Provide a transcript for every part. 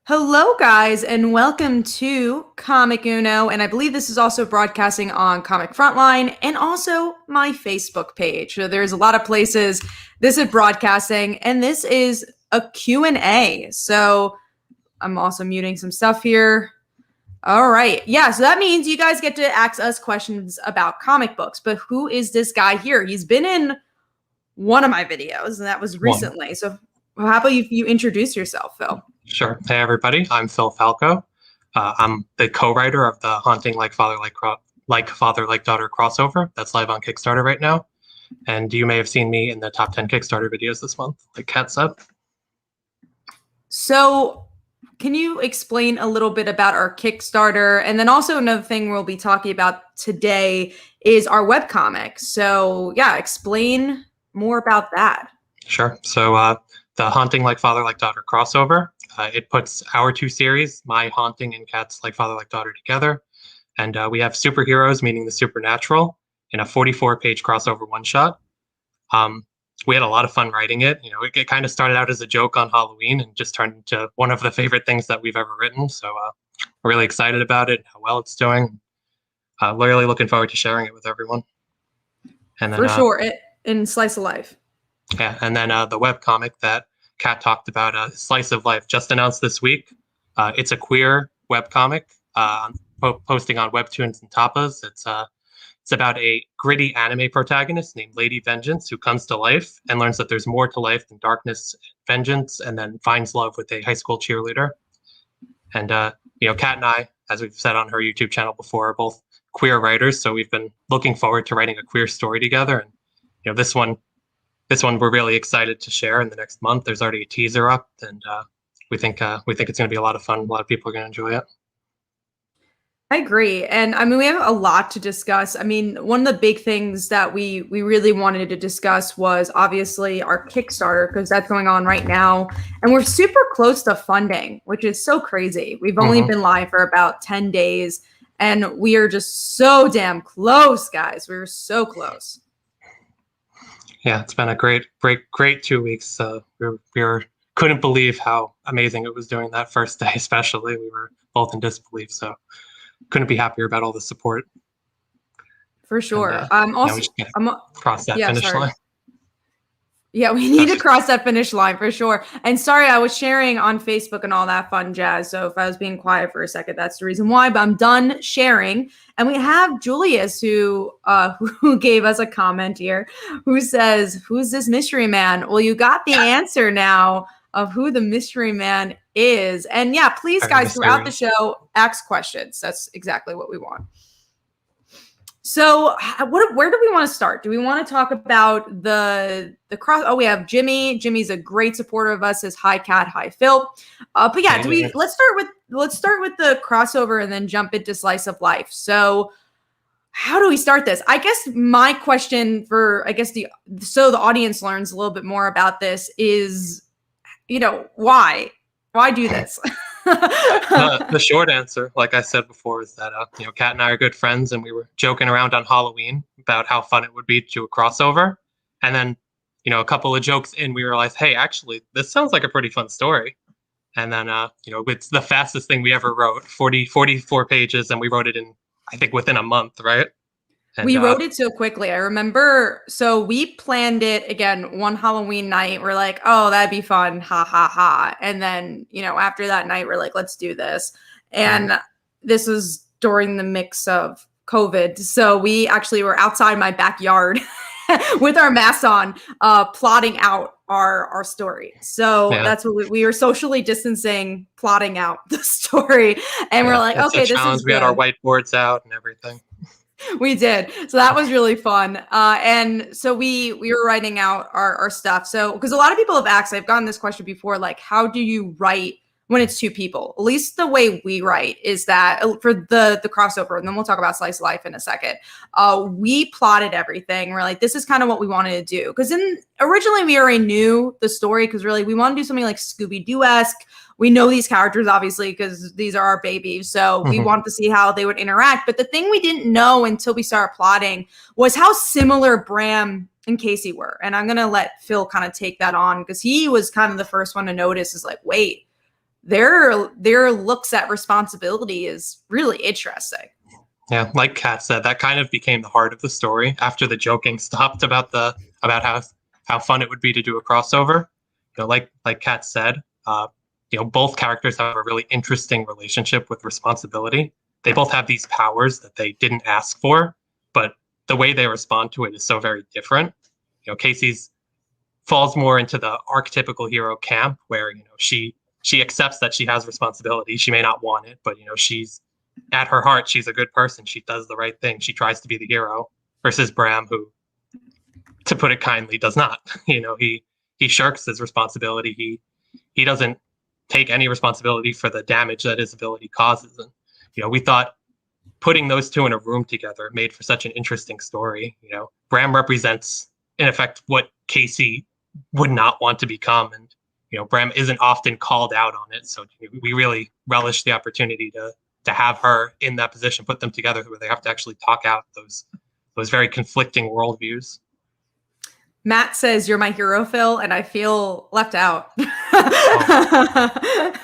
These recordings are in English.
Hello, guys, and welcome to Comic Uno. And I believe this is also broadcasting on Comic Frontline and also my Facebook page. So there's a lot of places this is broadcasting, and this is a Q&A. So I'm also muting some stuff here. All right. Yeah, so that means you guys get to ask us questions about comic books. But who is this guy here? He's been in one of my videos, and that was recently. So how about you introduce yourself, Phil? Sure. Hey, everybody. I'm Phil Falco. I'm the co-writer of the Haunting Like Father, Like Daughter crossover that's live on Kickstarter right now. And you may have seen me in the top 10 Kickstarter videos this month, like Kat said. So can you explain a little bit about our Kickstarter? And then also another thing we'll be talking about today is our webcomic. So yeah, explain more about that. Sure. So the Haunting Like Father, Like Daughter crossover, it puts our two series, my Haunting and Kat's Like Father, Like Daughter together. And we have superheroes, meaning the supernatural, in a 44-page crossover one-shot. We had a lot of fun writing it. You know, it kind of started out as a joke on Halloween and just turned into one of the favorite things that we've ever written. So we're really excited about it, how well it's doing. Really looking forward to sharing it with everyone. And then, for sure, in Slice of Life. Yeah, and then the webcomic that Kat talked about, Slice of Life, just announced this week. It's a queer webcomic posting on Webtoons and Tapas. It's about a gritty anime protagonist named Lady Vengeance who comes to life and learns that there's more to life than darkness and vengeance, and then finds love with a high school cheerleader. And, Kat and I, as we've said on her YouTube channel before, are both queer writers, so we've been looking forward to writing a queer story together. And, this one we're really excited to share in the next month. There's already a teaser up, and we think it's going to be a lot of fun. A lot of people are going to enjoy it. I agree. And I mean, we have a lot to discuss. I mean, one of the big things that we really wanted to discuss was obviously our Kickstarter, because that's going on right now. And we're super close to funding, which is so crazy. We've only been live for about 10 days, and we are just so damn close, guys. We were so close. Yeah, it's been a great 2 weeks. We couldn't believe how amazing it was doing that first day, especially. We were both in disbelief. So couldn't be happier about all the support. For sure. And, cross that finish line. Yeah, we need to cross that finish line for sure. And sorry, I was sharing on Facebook and all that fun jazz. So if I was being quiet for a second, that's the reason why. But I'm done sharing. And we have Julius who gave us a comment here who says, "Who's this mystery man?" Well, you got the answer now of who the mystery man is. And yeah, please, guys, throughout the show, ask questions. That's exactly what we want. So where do we want to start? Do we want to talk about the cross? Oh, we have Jimmy. Jimmy's a great supporter of us, as hi Kat, hi Phil. But yeah, let's start with the crossover and then jump into Slice of Life. So how do we start this? I guess my question so the audience learns a little bit more about this is, why do this? The short answer, like I said before, is that Kat and I are good friends, and we were joking around on Halloween about how fun it would be to do a crossover. And then, a couple of jokes in, we realized, hey, actually, this sounds like a pretty fun story. And then, it's the fastest thing we ever wrote, 44 pages, and we wrote it in, I think, within a month, right? And, we wrote it so quickly. I remember, so we planned it again one Halloween night. We're like, oh, that'd be fun. Ha, ha, ha. And then, after that night, we're like, let's do this. And this was during the mix of COVID. So we actually were outside my backyard with our masks on, plotting out our story. So that's what we were socially distancing, plotting out the story. And we're like, okay, this is we had our whiteboards out and everything. We did. So that was really fun. And so we were writing out our stuff. So, because a lot of people have asked, I've gotten this question before, like, how do you write when it's two people? At least the way we write is that for the crossover, and then we'll talk about Slice of Life in a second. We plotted everything. We're like, this is kind of what we wanted to do. Because originally we already knew the story, because really we want to do something like Scooby-Doo-esque. We know these characters, obviously, because these are our babies. So we wanted to see how they would interact. But the thing we didn't know until we started plotting was how similar Bram and Casey were. And I'm going to let Phil kind of take that on, because he was kind of the first one to notice, is like, wait, their looks at responsibility is really interesting. Yeah, like Kat said, that kind of became the heart of the story after the joking stopped about how fun it would be to do a crossover. Like Kat said, both characters have a really interesting relationship with responsibility. They both have these powers that they didn't ask for, but the way they respond to it is so very different. Casey's falls more into the archetypical hero camp where she accepts that she has responsibility. She may not want it, but she's at her heart, she's a good person. She does the right thing. She tries to be the hero. Versus Bram, who, to put it kindly, does not. He shirks his responsibility. He doesn't take any responsibility for the damage that his ability causes. And we thought putting those two in a room together made for such an interesting story. Bram represents, in effect, what Casey would not want to become, and Bram isn't often called out on it. So we really relish the opportunity to have her in that position, put them together where they have to actually talk out those very conflicting worldviews. Matt says, "You're my hero, Phil," and I feel left out.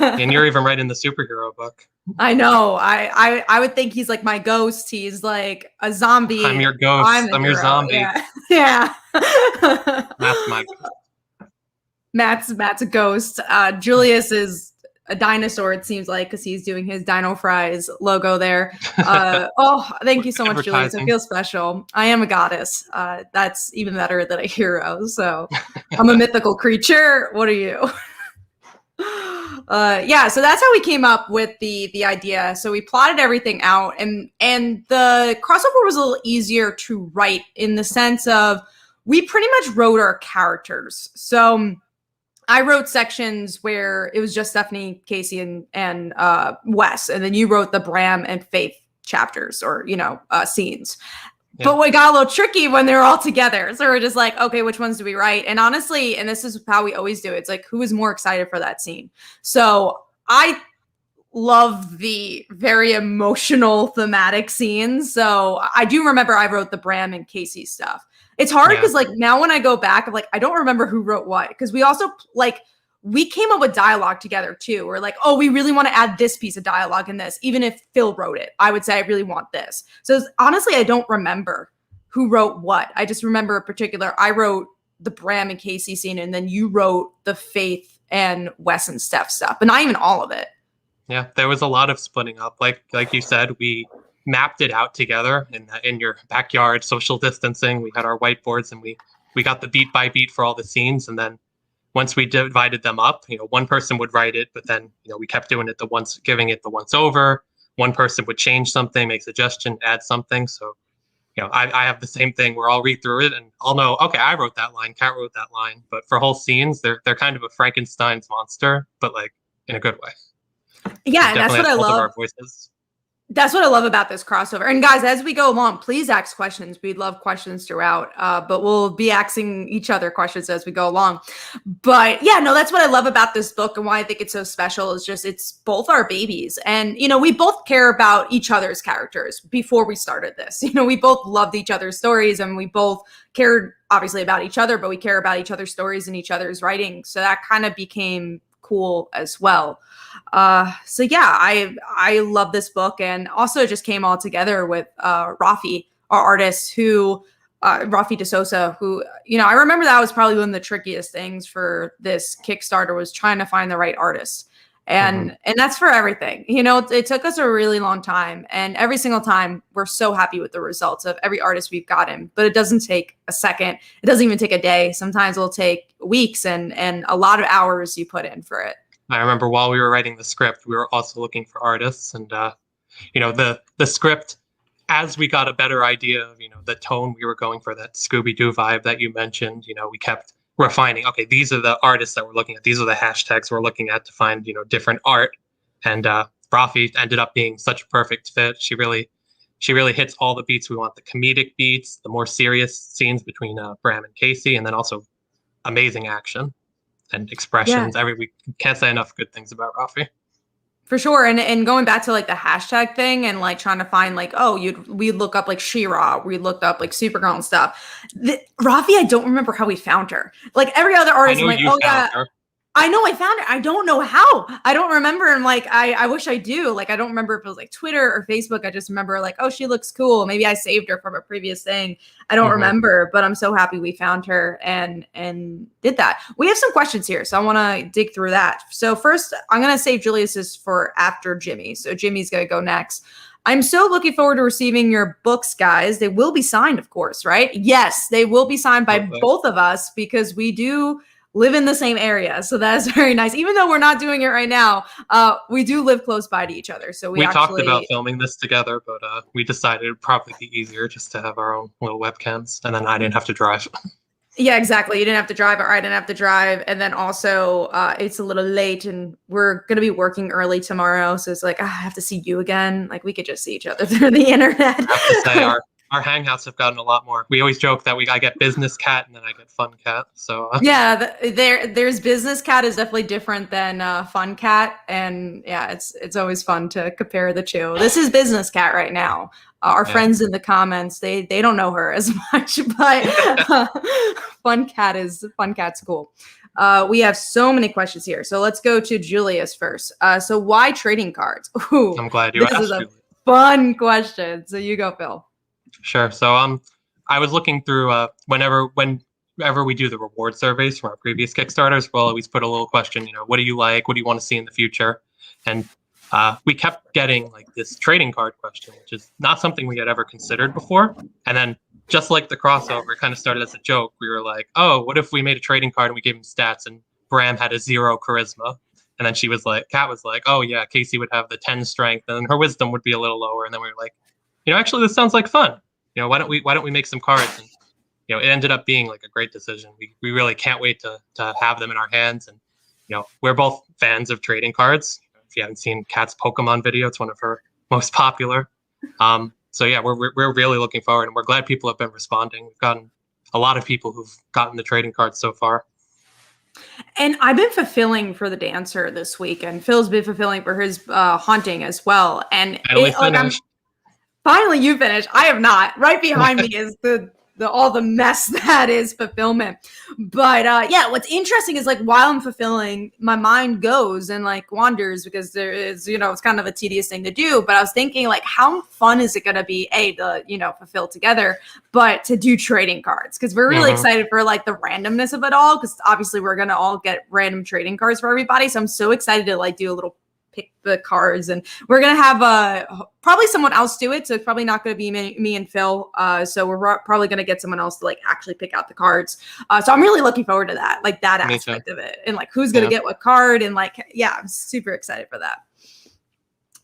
And you're even writing the superhero book. I know. I would think he's like my ghost. He's like a zombie. I'm your ghost. I'm your zombie. Yeah. That's my ghost. Matt's a ghost. Julius is a dinosaur, it seems like, because he's doing his Dino Fries logo there. Thank you so much, Julius. I feel special. I am a goddess. That's even better than a hero. So I'm a mythical creature. What are you? So that's how we came up with the idea. So we plotted everything out, and the crossover was a little easier to write in the sense of we pretty much wrote our characters. So I wrote sections where it was just Stephanie, Casey, and Wes, and then you wrote the Bram and Faith chapters or scenes. Yeah. But we got a little tricky when they were all together. So we're just like, okay, which ones do we write? And honestly, and this is how we always do it, it's like, who is more excited for that scene? So I love the very emotional thematic scenes. So I do remember I wrote the Bram and Casey stuff. It's hard because like now when I go back, I'm like, I don't remember who wrote what. Because we also we came up with dialogue together too. We're like, oh, we really want to add this piece of dialogue in this. Even if Phil wrote it, I would say I really want this. So honestly, I don't remember who wrote what. I just remember a particular, I wrote the Bram and Casey scene, and then you wrote the Faith and Wes and Steph stuff, but not even all of it. Yeah, there was a lot of splitting up. Like you said, we mapped it out together in your backyard, social distancing. We had our whiteboards, and we got the beat by beat for all the scenes. And then once we divided them up, one person would write it, but then we kept doing it giving it the once over. One person would change something, make a suggestion, add something. So I have the same thing where I'll read through it and I'll know, okay, I wrote that line, Kat wrote that line. But for whole scenes, they're kind of a Frankenstein's monster, but like in a good way. Yeah, and that's what I love. That's what I love about this crossover. And guys, as we go along, please ask questions. We'd love questions throughout, but we'll be asking each other questions as we go along. But yeah, no, that's what I love about this book and why I think it's so special is just it's both our babies. And, we both care about each other's characters before we started this. We both loved each other's stories and we both cared obviously about each other, but we care about each other's stories and each other's writing. So that kind of became cool as well. So yeah, I love this book, and also it just came all together with Rafi, our artist, who Rafi DeSosa, who I remember that was probably one of the trickiest things for this Kickstarter was trying to find the right artist, and that's for everything. It took us a really long time, and every single time we're so happy with the results of every artist we've gotten. But it doesn't take a second. It doesn't even take a day. Sometimes it'll take weeks and a lot of hours you put in for it. I remember while we were writing the script, we were also looking for artists, and the script, as we got a better idea of the tone we were going for, that Scooby-Doo vibe that you mentioned, we kept refining. Okay, these are the artists that we're looking at. These are the hashtags we're looking at to find different art. And Rafi ended up being such a perfect fit. She really hits all the beats we want: the comedic beats, the more serious scenes between Bram and Casey, and then also amazing action and expressions. Yeah. We can't say enough good things about Rafi. For sure. And going back to like the hashtag thing and like trying to find like, we look up like She-Ra, we looked up like Supergirl and stuff. Rafi, I don't remember how we found her. Like every other artist, I'm like, oh yeah. Her. I know I found it. I don't know how. I don't remember. And like, I wish I do. Like, I don't remember if it was like Twitter or Facebook. I just remember like, oh, she looks cool. Maybe I saved her from a previous thing. I don't remember, but I'm so happy we found her and did that. We have some questions here, so I want to dig through that. So first, I'm gonna save Julius's for after Jimmy. So Jimmy's gonna go next. I'm so looking forward to receiving your books, guys. They will be signed, of course, right? Yes, they will be signed by both of us because we do live in the same area. So that is very nice. Even though we're not doing it right now, we do live close by to each other. So we talked about filming this together, but we decided it'd probably be easier just to have our own little webcams, and then I didn't have to drive. Yeah, exactly. You didn't have to drive, or I didn't have to drive. And then also it's a little late and we're going to be working early tomorrow. So it's like, I have to see you again. Like we could just see each other through the internet. I have to say our hangouts have gotten a lot more. We always joke that I get business cat and then I get fun cat. So yeah, there's business cat is definitely different than fun cat, and yeah, it's always fun to compare the two. This is business cat right now. Our friends in the comments, they don't know her as much, but fun cat's cool. We have so many questions here, so let's go to Julius first. So why trading cards? Ooh, I'm glad you asked. This is a fun question. So you go, Phil. Sure. So I was looking through whenever we do the reward surveys from our previous Kickstarters, we'll always put a little question, what do you like? What do you want to see in the future? And we kept getting like this trading card question, which is not something we had ever considered before. And then just like the crossover, it kind of started as a joke. We were like, oh, what if we made a trading card and we gave him stats and Bram had a 0 charisma? And then Kat was like, oh yeah, Casey would have the 10 strength and her wisdom would be a little lower. And then we were like, actually this sounds like fun. Why don't we make some cards? And it ended up being like a great decision. We really can't wait to have them in our hands. And we're both fans of trading cards. If you haven't seen Kat's Pokemon video, it's one of her most popular. So yeah, we're really looking forward, and we're glad people have been responding. We've gotten a lot of people who've gotten the trading cards so far. And I've been fulfilling for the dancer this week, and Phil's been fulfilling for his haunting as well. And finally, you finished. I have not. Right behind me is all the mess that is fulfillment. But yeah, what's interesting is like while I'm fulfilling, my mind goes and like wanders because there is, it's kind of a tedious thing to do. But I was thinking like, how fun is it going to be, to fulfill together, but to do trading cards? Because we're really excited for like the randomness of it all. Because obviously we're going to all get random trading cards for everybody. So I'm so excited to like do a little pick the cards, and we're gonna have probably someone else do it, so it's probably not gonna be me and Phil, so we're probably gonna get someone else to like actually pick out the cards, so I'm really looking forward to that, like that aspect of it, and like who's gonna get what card, and like I'm super excited for that.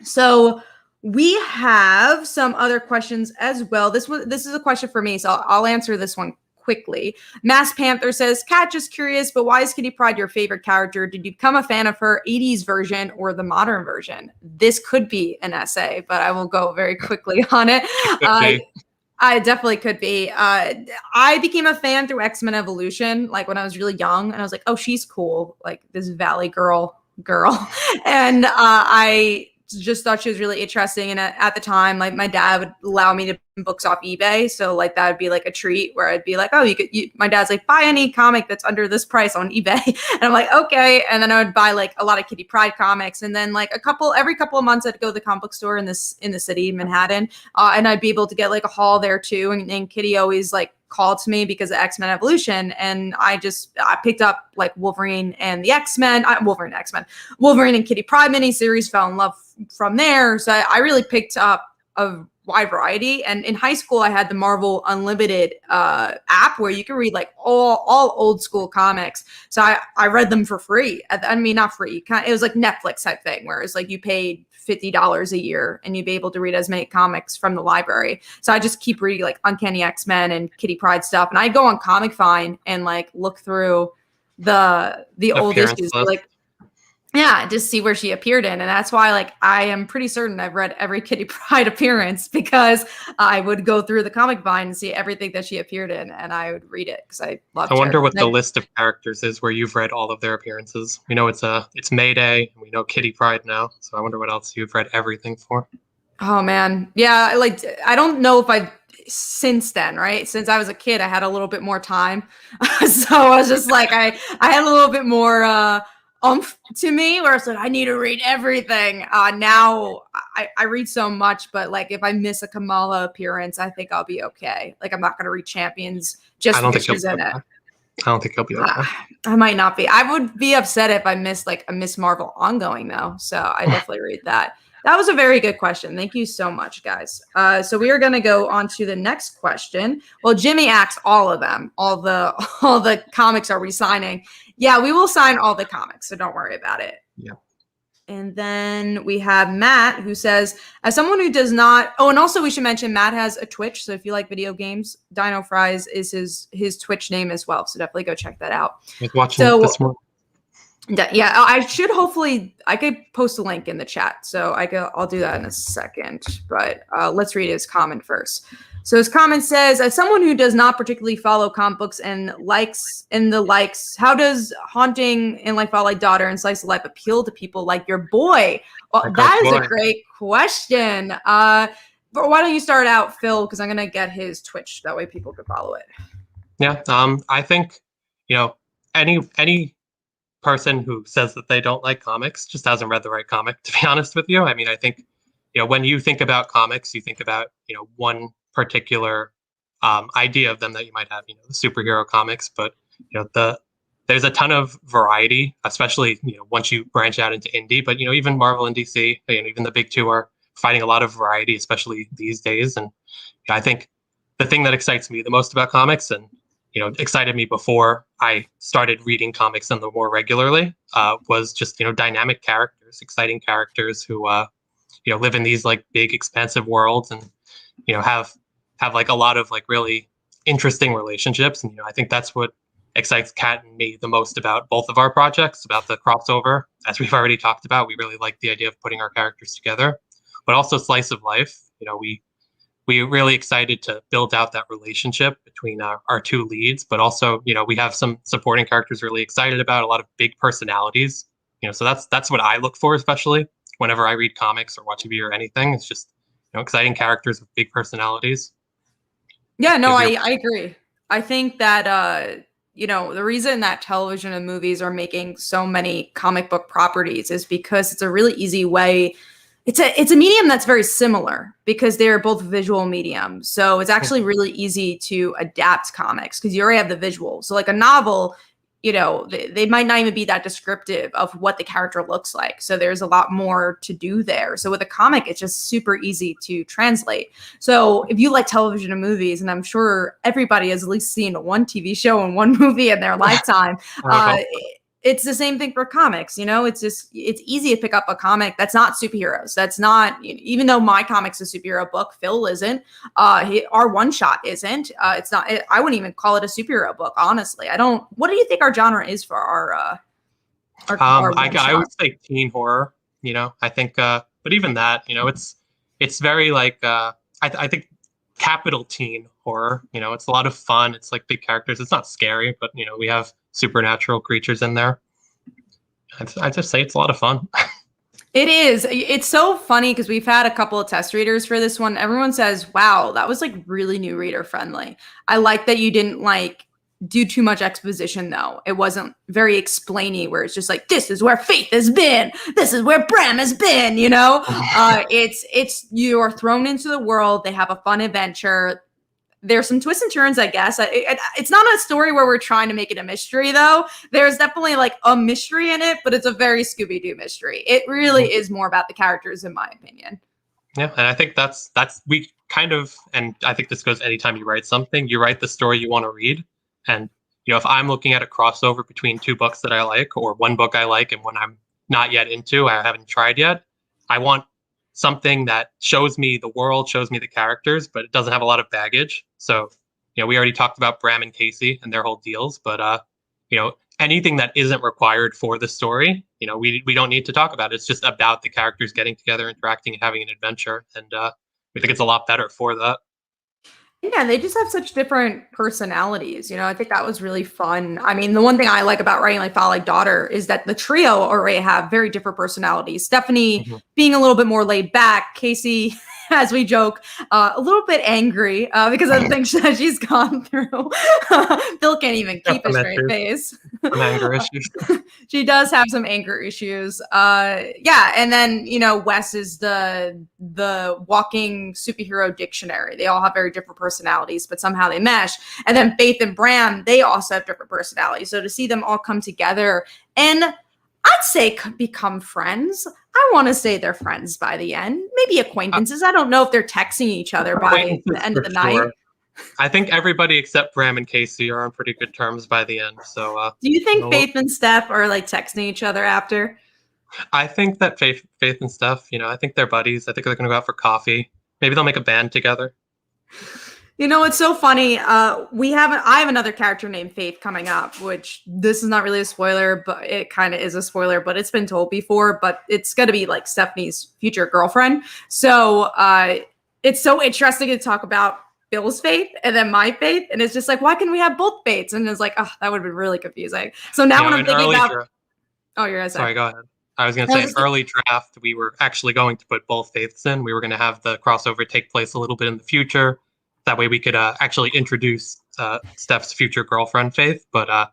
So we have some other questions as well. This is a question for me, so I'll answer this one quickly. Mass Panther says, Kat, just curious, but why is Kitty Pryde your favorite character? Did you become a fan of her 80s version or the modern version? This could be an essay, but I will go very quickly on it. I definitely could be. I became a fan through X-Men Evolution, like when I was really young, and I was like, oh, she's cool, like this Valley girl. And I just thought she was really interesting. And at the time, like my dad would allow me to buy books off eBay. So like that would be like a treat where I'd be like, oh, my dad's like, buy any comic that's under this price on eBay. And I'm like, okay. And then I would buy like a lot of Kitty Pryde comics. And then like every couple of months I'd go to the comic book store in the city, Manhattan. And I'd be able to get like a haul there too. And Kitty always like called to me because of X-Men Evolution, and I picked up like Wolverine and the X-Men, Wolverine and Kitty Pryde miniseries, fell in love from there. So I really picked up a wide variety. And in high school, I had the Marvel Unlimited app where you can read like all old school comics. So I read them for free. I mean, not free. It was like Netflix type thing, where it's like you paid $50 a year and you'd be able to read as many comics from the library. So I just keep reading like Uncanny X-Men and Kitty Pryde stuff. And I go on Comic Find and like look through the old issues, like, yeah, just see where she appeared in. And that's why like I am pretty certain I've read every Kitty Pryde appearance, because I would go through the Comic Vine and see everything that she appeared in, and I would read it because I loved her. I wonder what the list of characters is where you've read all of their appearances. We know it's Mayday, and we know Kitty Pryde now. So I wonder what else you've read everything for. Oh man. Yeah, like I don't know if since then, right? Since I was a kid, I had a little bit more time. So I was just like I had a little bit more to me, where it's like I need to read everything. Now I read so much, but like if I miss a Kamala appearance, I think I'll be okay. Like I'm not gonna read Champions just I don't because think he'll she's be in okay. it. I don't think he'll be okay. I might not be. I would be upset if I missed like a Miss Marvel ongoing though. So I definitely read that. That was a very good question. Thank you so much, guys. So we are going to go on to the next question. Well, Jimmy asks all of them. All the comics are we signing? Yeah, we will sign all the comics, so don't worry about it. Yeah. And then we have Matt who says, as someone who does not, oh, and also we should mention Matt has a Twitch. So if you like video games, Dino Fries is his Twitch name as well. So definitely go check that out. I was watching it this morning. Yeah, I should hopefully, I could post a link in the chat. So I'll do that in a second, but let's read his comment first. So his comment says, as someone who does not particularly follow comic books and likes, how does Haunting and Like Fall Like Daughter and Slice of Life appeal to people like your boy? Well, that is a great question. But why don't you start out, Phil? Because I'm going to get his Twitch. That way people can follow it. Yeah, I think, any person who says that they don't like comics just hasn't read the right comic, to be honest with you. I mean, I think, when you think about comics, you think about, one particular idea of them that you might have, the superhero comics, but there's a ton of variety, especially once you branch out into indie. But even Marvel and DC, even the big two are finding a lot of variety, especially these days. And I think the thing that excites me the most about comics, and excited me before I started reading comics and more regularly, was just dynamic characters, exciting characters who live in these like big expansive worlds and have like a lot of like really interesting relationships. And I think that's what excites Kat and me the most about both of our projects, about the crossover. As we've already talked about, we really like the idea of putting our characters together, but also Slice of Life. We're really excited to build out that relationship between our two leads, but also we have some supporting characters really excited about, a lot of big personalities. So that's what I look for, especially whenever I read comics or watch TV or anything. It's just exciting characters with big personalities. Yeah, no, I agree. I think that the reason that television and movies are making so many comic book properties is because it's a really easy way. It's a medium that's very similar because they're both visual mediums. So it's actually really easy to adapt comics because you already have the visual. So like a novel, they might not even be that descriptive of what the character looks like. So there's a lot more to do there. So with a comic, it's just super easy to translate. So if you like television and movies, and I'm sure everybody has at least seen one TV show and one movie in their lifetime, it's the same thing for comics. It's easy to pick up a comic that's not superheroes. That's not, even though my comic's a superhero book, Phil isn't. Our one shot isn't. It's not. I wouldn't even call it a superhero book, honestly. I don't. What do you think our genre is for our I would say teen horror. I think, but even that, it's very like I think capital teen horror. It's a lot of fun. It's like big characters. It's not scary, but we have supernatural creatures in there. I just say it's a lot of fun. It is. It's so funny because we've had a couple of test readers for this one. Everyone says, wow, that was like really new reader friendly. I like that you didn't like do too much exposition though. It wasn't very explainy where it's just like, this is where Faith has been. This is where Bram has been, it's you're thrown into the world. They have a fun adventure. There's some twists and turns, I guess. It's not a story where we're trying to make it a mystery, though. There's definitely like a mystery in it, but it's a very Scooby-Doo mystery. It really is more about the characters, in my opinion. Yeah, and I think that's we kind of, and I think this goes anytime you write something, you write the story you want to read. And if I'm looking at a crossover between two books that I like, or one book I like and one I'm not yet into, I haven't tried yet, I want something that shows me the world, shows me the characters, but it doesn't have a lot of baggage. So, we already talked about Bram and Casey and their whole deals, but anything that isn't required for the story, we don't need to talk about. It's just about the characters getting together, interacting, and having an adventure, and we think it's a lot better for that. Yeah, they just have such different personalities. I think that was really fun. I mean, the one thing I like about writing Like Fall Like Daughter is that the trio already have very different personalities. Stephanie being a little bit more laid back, Casey as we joke, a little bit angry because of the things that she's gone through. Phil can't even keep a straight face. Some anger issues. She does have some anger issues. Yeah, and then Wes is the walking superhero dictionary. They all have very different personalities, but somehow they mesh. And then Faith and Bram, they also have different personalities. So to see them all come together and I'd say become friends. I want to say they're friends by the end. Maybe acquaintances. I don't know if they're texting each other by the end of the night. I think everybody except Bram and Casey are on pretty good terms by the end. So, do you think Faith and Steph are like texting each other after? I think that Faith and Steph, I think they're buddies. I think they're going to go out for coffee. Maybe they'll make a band together. It's so funny. I have another character named Faith coming up, which this is not really a spoiler, but it kind of is a spoiler, but it's been told before, but it's going to be like Stephanie's future girlfriend. So it's so interesting to talk about Bill's Faith and then my Faith. And it's just like, why can't we have both Faiths? And it's like, oh, that would have been really confusing. So now when I'm thinking about... Oh, you're going to say. Sorry, go ahead. I was going to say, in early draft, we were actually going to put both Faiths in. We were going to have the crossover take place a little bit in the future. That way we could actually introduce Steph's future girlfriend, Faith. But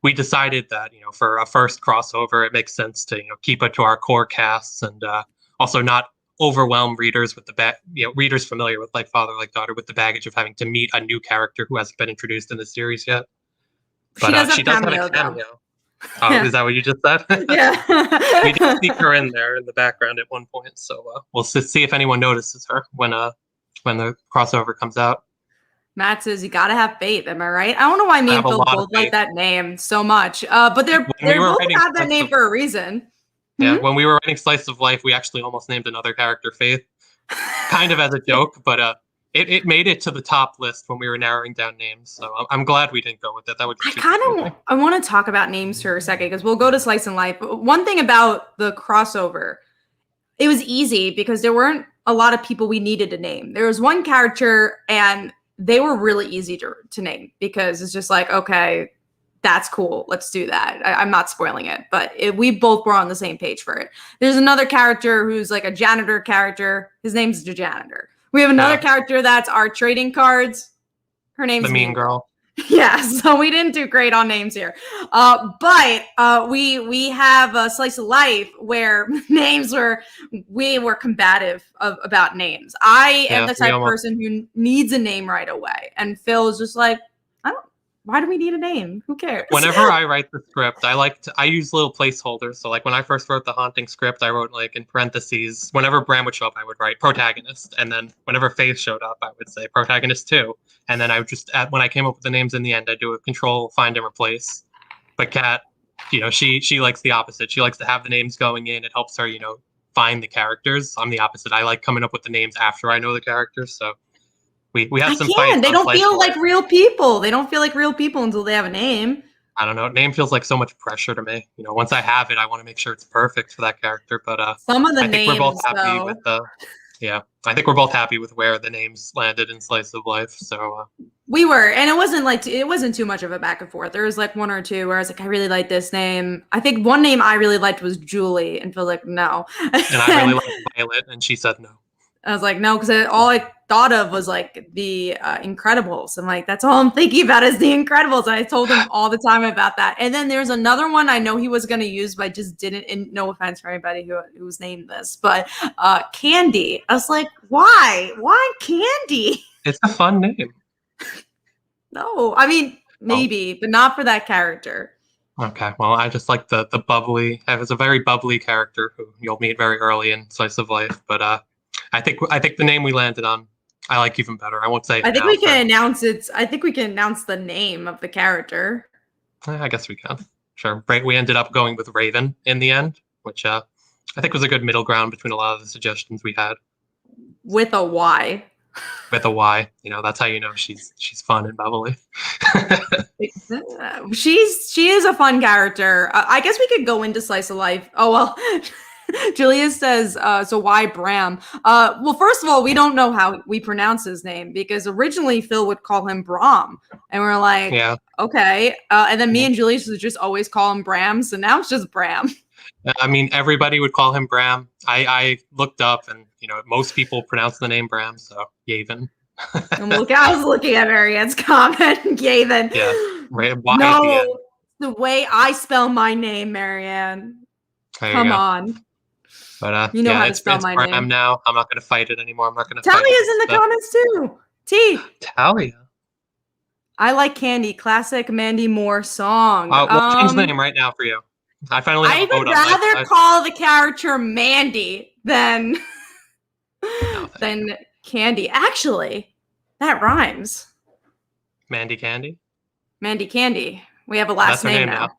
we decided that, for a first crossover, it makes sense to, keep it to our core casts and also not overwhelm readers with readers familiar with Like Father, Like Daughter with the baggage of having to meet a new character who hasn't been introduced in the series yet. But she does have a cameo. Oh, yeah. Is that what you just said? Yeah. We did sneak her in there in the background at one point. So we'll see if anyone notices her when the crossover comes out. Matt says you gotta have Faith. Am I right? I don't know why me and Phil both like that name so much. But they both have that name for a reason. Yeah, when we were writing Slice of Life, we actually almost named another character Faith, kind of as a joke, but it made it to the top list when we were narrowing down names. So I'm glad we didn't go with it. That would. I want to talk about names for a second because we'll go to Slice of Life. One thing about the crossover, it was easy because there weren't a lot of people we needed to name. There was one character and they were really easy to name because it's just like, okay, that's cool. Let's do that. I'm not spoiling it, but we both were on the same page for it. There's another character who's like a janitor character. His name's the janitor. We have another character that's our trading cards. Her name's the mean girl. Yeah, so we didn't do great on names here. But we have a Slice of Life where we were combative about names. I am the type of person who needs a name right away. And Phil is just like, why do we need a name? Who cares? Whenever I write the script, I use little placeholders. So like when I first wrote the Haunting script, I wrote like in parentheses, whenever Bram would show up, I would write protagonist. And then whenever Faith showed up, I would say protagonist 2. And then I would just, when I came up with the names in the end, I'd do a control, find and replace. But Kat, she likes the opposite. She likes to have the names going in. It helps her, find the characters. I'm the opposite. I like coming up with the names after I know the characters. So we have some fights. They don't feel like real people. They don't feel like real people until they have a name. I don't know. Name feels like so much pressure to me. Once I have it, I want to make sure it's perfect for that character. But some of the I think names, we're both happy though. with I think we're both happy with where the names landed in Slice of Life. So we were, and it wasn't too much of a back and forth. There was like one or two where I was like, I really like this name. I think one name I really liked was Julie, and Phil's like, no. And I really liked Violet, and she said no. I was like, no, because all I thought of was like the Incredibles. I'm like, that's all I'm thinking about is the Incredibles. And I told him all the time about that. And then there's another one I know he was going to use, but I just didn't. And no offense for anybody who's named this, but Candy. I was like, why? Why Candy? It's a fun name. No, I mean, maybe, but not for that character. Okay, well, I just like the bubbly. It was a very bubbly character who you'll meet very early in Slice of Life, but I think the name we landed on, I like even better. I won't say. I think we can announce it. I think we can announce the name of the character. I guess we can. Sure. Right. We ended up going with Raven in the end, which I think was a good middle ground between a lot of the suggestions we had. With a Y. With a Y, that's how she's fun and bubbly. She is a fun character. I guess we could go into Slice of Life. Oh well. Julia says, so why Bram? Well, first of all, we don't know how we pronounce his name because originally Phil would call him Bram. And we're like, okay. And then me and Julia should just always call him Bram. So now it's just Bram. I mean, everybody would call him Bram. I looked up, and most people pronounce the name Bram, so Yavin. I was looking at Marianne's comment. Yavin. Yeah, right. Y at the No, end. the way I spell my name, Marianne. There Come you go. on. But You know how to it's spell my Bram name. now. I'm not going to fight it anymore. I'm not going to. Talia's in the comments too. T. Talia. I like Candy. Classic Mandy Moore song. We'll change the name right now for you. I finally have a vote on my I would rather side. call the character Mandy than Candy. Actually, that rhymes. Mandy Candy. Mandy Candy. We have a last name now.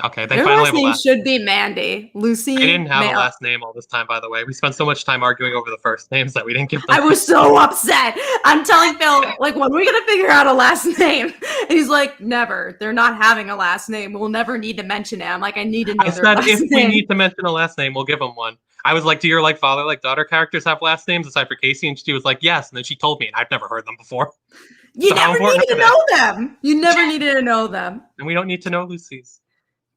Okay, they Their finally last have a name last should be Mandy. Lucy. They didn't have a last name all this time, by the way. We spent so much time arguing over the first names that we didn't give them. I was so upset. I'm telling Phil, like, when are we gonna figure out a last name? And he's like, never. They're not having a last name. We'll never need to mention it. I'm like, I need to know their last name. If we need to mention a last name, we'll give them one. I was like, do your father, daughter characters have last names aside for Casey? And she was like, yes. And then she told me, and I've never heard them before. You never needed to know them. You never needed to know them. And we don't need to know Lucy's.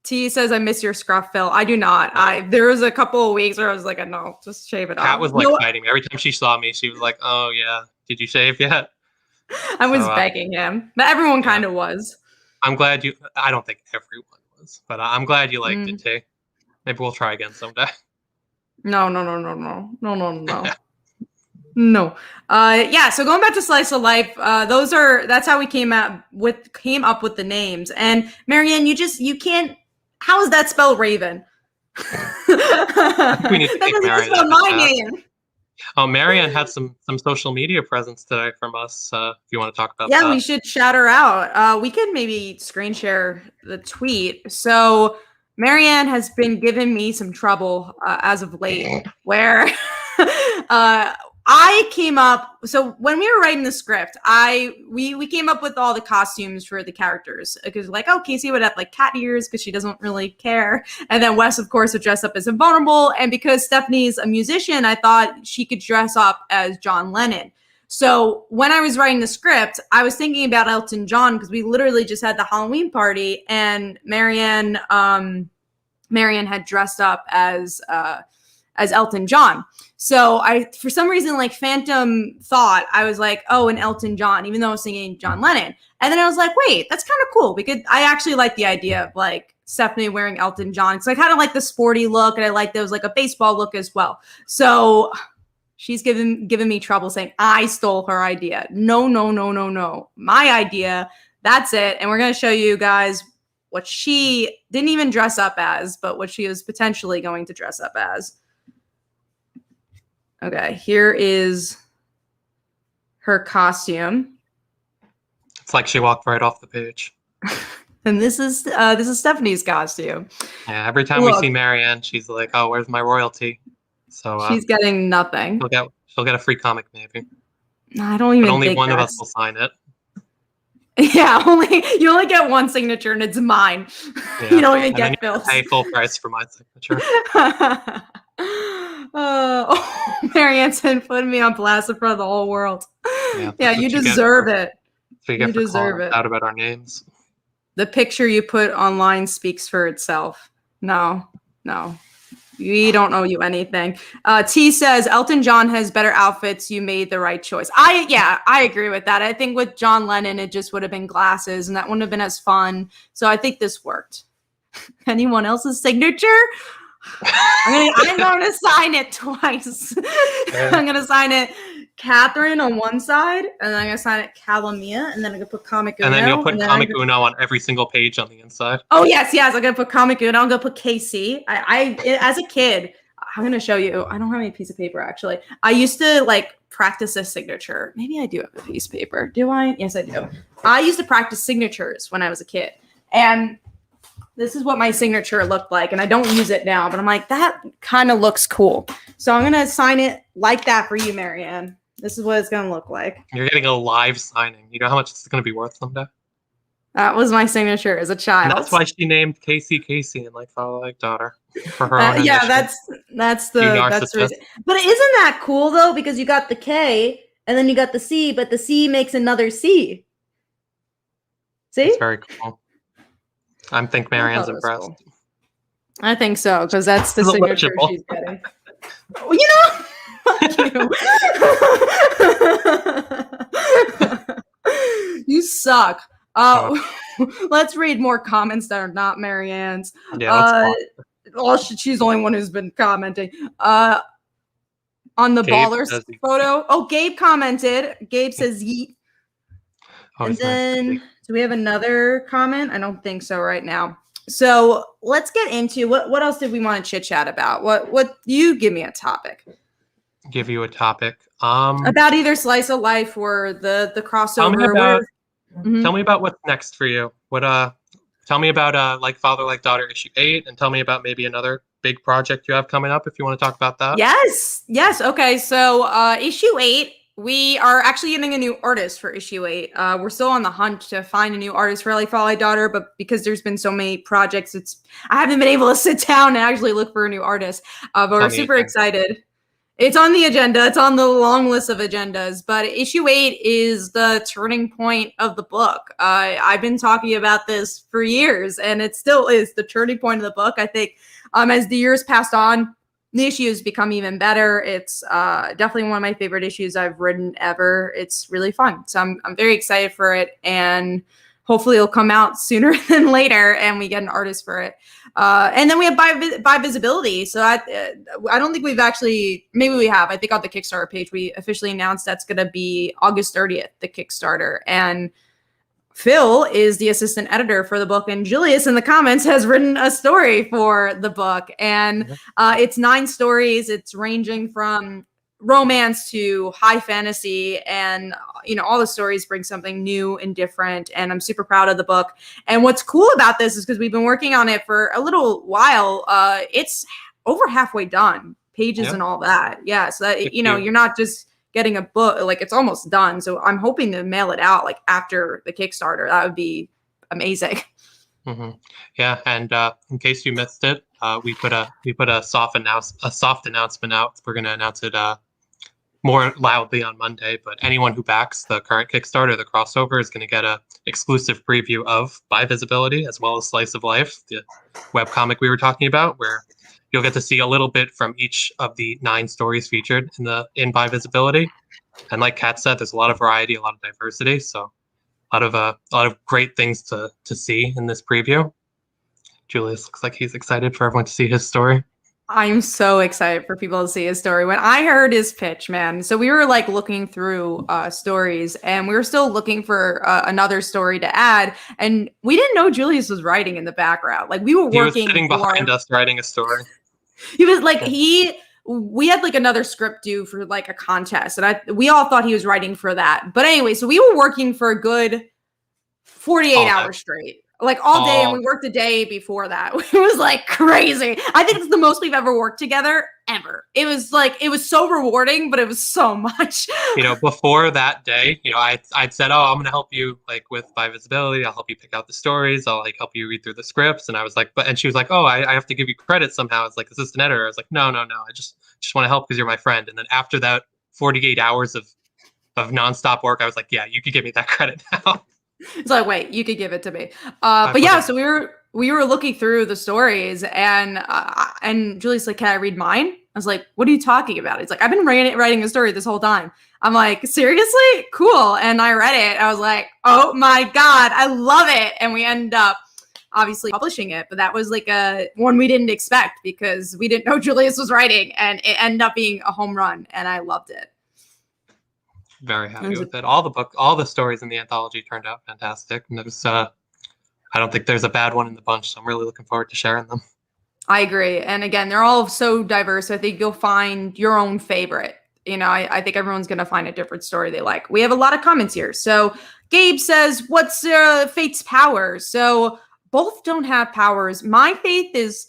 T says, I miss your scruff, Phil. I do not. There was a couple of weeks where I was like, no, just shave it off. Kat was fighting me. Every time she saw me, she was like, oh, yeah. Did you shave yet? I was begging him. But everyone kind of was. I'm glad I don't think everyone was. But I'm glad you liked it, T. Maybe we'll try again someday. No. No. Yeah, so going back to Slice of Life, that's how we came up with the names. And Marianne, you can't. How is that spelled Raven? We need to take Marianne spell my name. Oh, Marianne had some social media presence today from us. If you want to talk about that. Yeah, we should shout her out. We could maybe screen share the tweet. So Marianne has been giving me some trouble as of late, where I came up. So when we were writing the script, we came up with all the costumes for the characters, because Casey would have cat ears because she doesn't really care, and then Wes, of course, would dress up as Invulnerable, and because Stephanie's a musician, I thought she could dress up as John Lennon. So when I was writing the script, I was thinking about Elton John, because we literally just had the Halloween party, and Marianne had dressed up as Elton John. So for some reason, phantom thought, I was like, oh, an Elton John, even though I was singing John Lennon. And then I was like, wait, that's kind of cool. I actually like the idea of Stephanie wearing Elton John. So I kind of like the sporty look, and I like those a baseball look as well. So she's giving me trouble saying I stole her idea. No. My idea. That's it. And we're going to show you guys what she didn't even dress up as, but what she was potentially going to dress up as. Okay, here is her costume. It's like she walked right off the page. And this is Stephanie's costume. Yeah, every time we see Marianne, she's like, "Oh, where's my royalty?" So she's getting nothing. She'll get a free comic, maybe. No, I don't even. But only one of us will sign it. Yeah, you only get one signature, and it's mine. Yeah. You don't even get Phil's. Pay full price for my signature. Marianne's been putting me on blast in front of the whole world. Yeah, you deserve it. You deserve it. Out about our names. The picture you put online speaks for itself. No. We don't owe you anything. T says Elton John has better outfits. You made the right choice. I agree with that. I think with John Lennon, it just would have been glasses, and that wouldn't have been as fun. So I think this worked. Anyone else's signature? I'm going to sign it twice. I'm going to sign it Catherine on one side, and then I'm going to sign it Calamia, and then I'm going to put Comic Uno. And then you'll put Comic Uno on every single page on the inside. Oh, yes. I'm going to put Comic Uno. I'm going to put KC. As a kid, I'm going to show you. I don't have any piece of paper, actually. I used to, practice a signature. Maybe I do have a piece of paper. Do I? Yes, I do. I used to practice signatures when I was a kid. And this is what my signature looked like, and I don't use it now, but I'm like, that kind of looks cool. So I'm going to sign it like that for you, Marianne. This is what it's going to look like. You're getting a live signing. You know how much it's going to be worth someday? That was my signature as a child. And that's why she named Casey and follow daughter for her own yeah, that's the reason. But isn't that cool though? Because you got the K and then you got the C, but the C makes another C. See? It's very cool. I think Marianne's impressed. Cool. I think so, because that's the It's signature illegible. she's getting. You know, fuck you. You suck. Let's read more comments that are not Marianne's. Yeah, let's She's the only one who's been commenting. On the Gabe baller says, photo. Oh, Gabe commented. Gabe says yeet. And then, nice. do we have another comment? I don't think so right now. So let's get into what else did we want to chit chat about? What you give me a topic. Give you a topic. About either slice of life or the crossover. Tell me about what's next for you. Tell me about Like Father Like Daughter issue 8, and tell me about maybe another big project you have coming up if you want to talk about that. Yes. Okay, so issue 8, we are actually getting a new artist for issue 8. We're still on the hunt to find a new artist for Like Father Like Daughter, but because there's been so many projects, I haven't been able to sit down and actually look for a new artist. But we're super excited. It's on the agenda. It's on the long list of agendas. But issue 8 is the turning point of the book. I've been talking about this for years, and it still is the turning point of the book. I think as the years passed on, the issues become even better. It's definitely one of my favorite issues I've written ever. It's really fun. So I'm very excited for it, and hopefully it'll come out sooner than later and we get an artist for it. And then we have by visibility. So I don't think we've actually, maybe we have. I think on the Kickstarter page, we officially announced that's going to be August 30th, the Kickstarter. And Phil is the assistant editor for the book, and Julius in the comments has written a story for the book. And it's 9 stories. It's ranging from romance to high fantasy, and all the stories bring something new and different, and I'm super proud of the book. And what's cool about this is because we've been working on it for a little while, it's over halfway done, pages and all that. So that you're not just getting a book, like it's almost done. So I'm hoping to mail it out like after the Kickstarter. That would be amazing. Yeah, and in case you missed it, we put a soft announcement out. We're going to announce it more loudly on Monday, but anyone who backs the current Kickstarter, the crossover, is going to get a exclusive preview of By Visibility, as well as Slice of Life, the webcomic we were talking about, where you'll get to see a little bit from each of the 9 stories featured in By Visibility. And like Kat said, there's a lot of variety, a lot of diversity, so a lot of great things to see in this preview. Julius looks like he's excited for everyone to see his story. I'm so excited for people to see his story. When I heard his pitch, man, so we were like looking through stories, and we were still looking for another story to add, and we didn't know Julius was writing in the background. Like we were working. He was sitting behind us writing a story. He was like we had like another script due for like a contest, and we all thought he was writing for that. But anyway, so we were working for a good 48 hours straight. Like all day, and we worked a day before that. It was like crazy. I think it's the most we've ever worked together ever. It was so rewarding, but it was so much. Before that day, I'd said, "Oh, I'm going to help you like with By Visibility. I'll help you pick out the stories. I'll like help you read through the scripts." And I was like, and she was like, "Oh, I have to give you credit somehow as like assistant editor." I was like, "No. I just want to help because you're my friend." And then after that 48 hours of nonstop work, I was like, "Yeah, you could give me that credit now." It's like, wait, you could give it to me. But yeah, so we were looking through the stories, and Julie's like, "Can I read mine?" I was like, "What are you talking about?" He's like, "I've been writing a story this whole time." I'm like, "Seriously? Cool." And I read it. I was like, "Oh my God, I love it." And we end up obviously publishing it, but that was like a one we didn't expect because we didn't know Julius was writing, and it ended up being a home run, and I loved it. Very happy with it. All the stories in the anthology turned out fantastic. And it was, I don't think there's a bad one in the bunch, so I'm really looking forward to sharing them. I agree. And again, they're all so diverse. I think you'll find your own favorite. I think everyone's going to find a different story they like. We have a lot of comments here. So Gabe says, "What's Fate's power?" So both don't have powers. My Faith is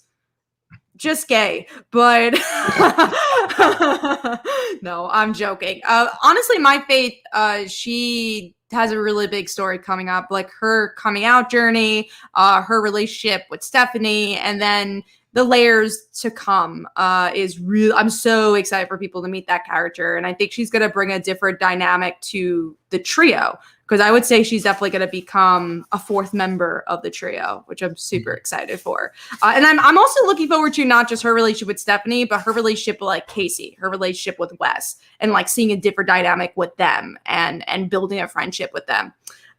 just gay, but no, I'm joking. Honestly, my Faith, she has a really big story coming up, like her coming out journey, her relationship with Stephanie, and then the layers to come is real. I'm so excited for people to meet that character. And I think she's going to bring a different dynamic to the trio, because I would say she's definitely going to become a fourth member of the trio, which I'm super excited for. And I'm also looking forward to not just her relationship with Stephanie, but her relationship with like Casey, her relationship with Wes, and like seeing a different dynamic with them and building a friendship with them.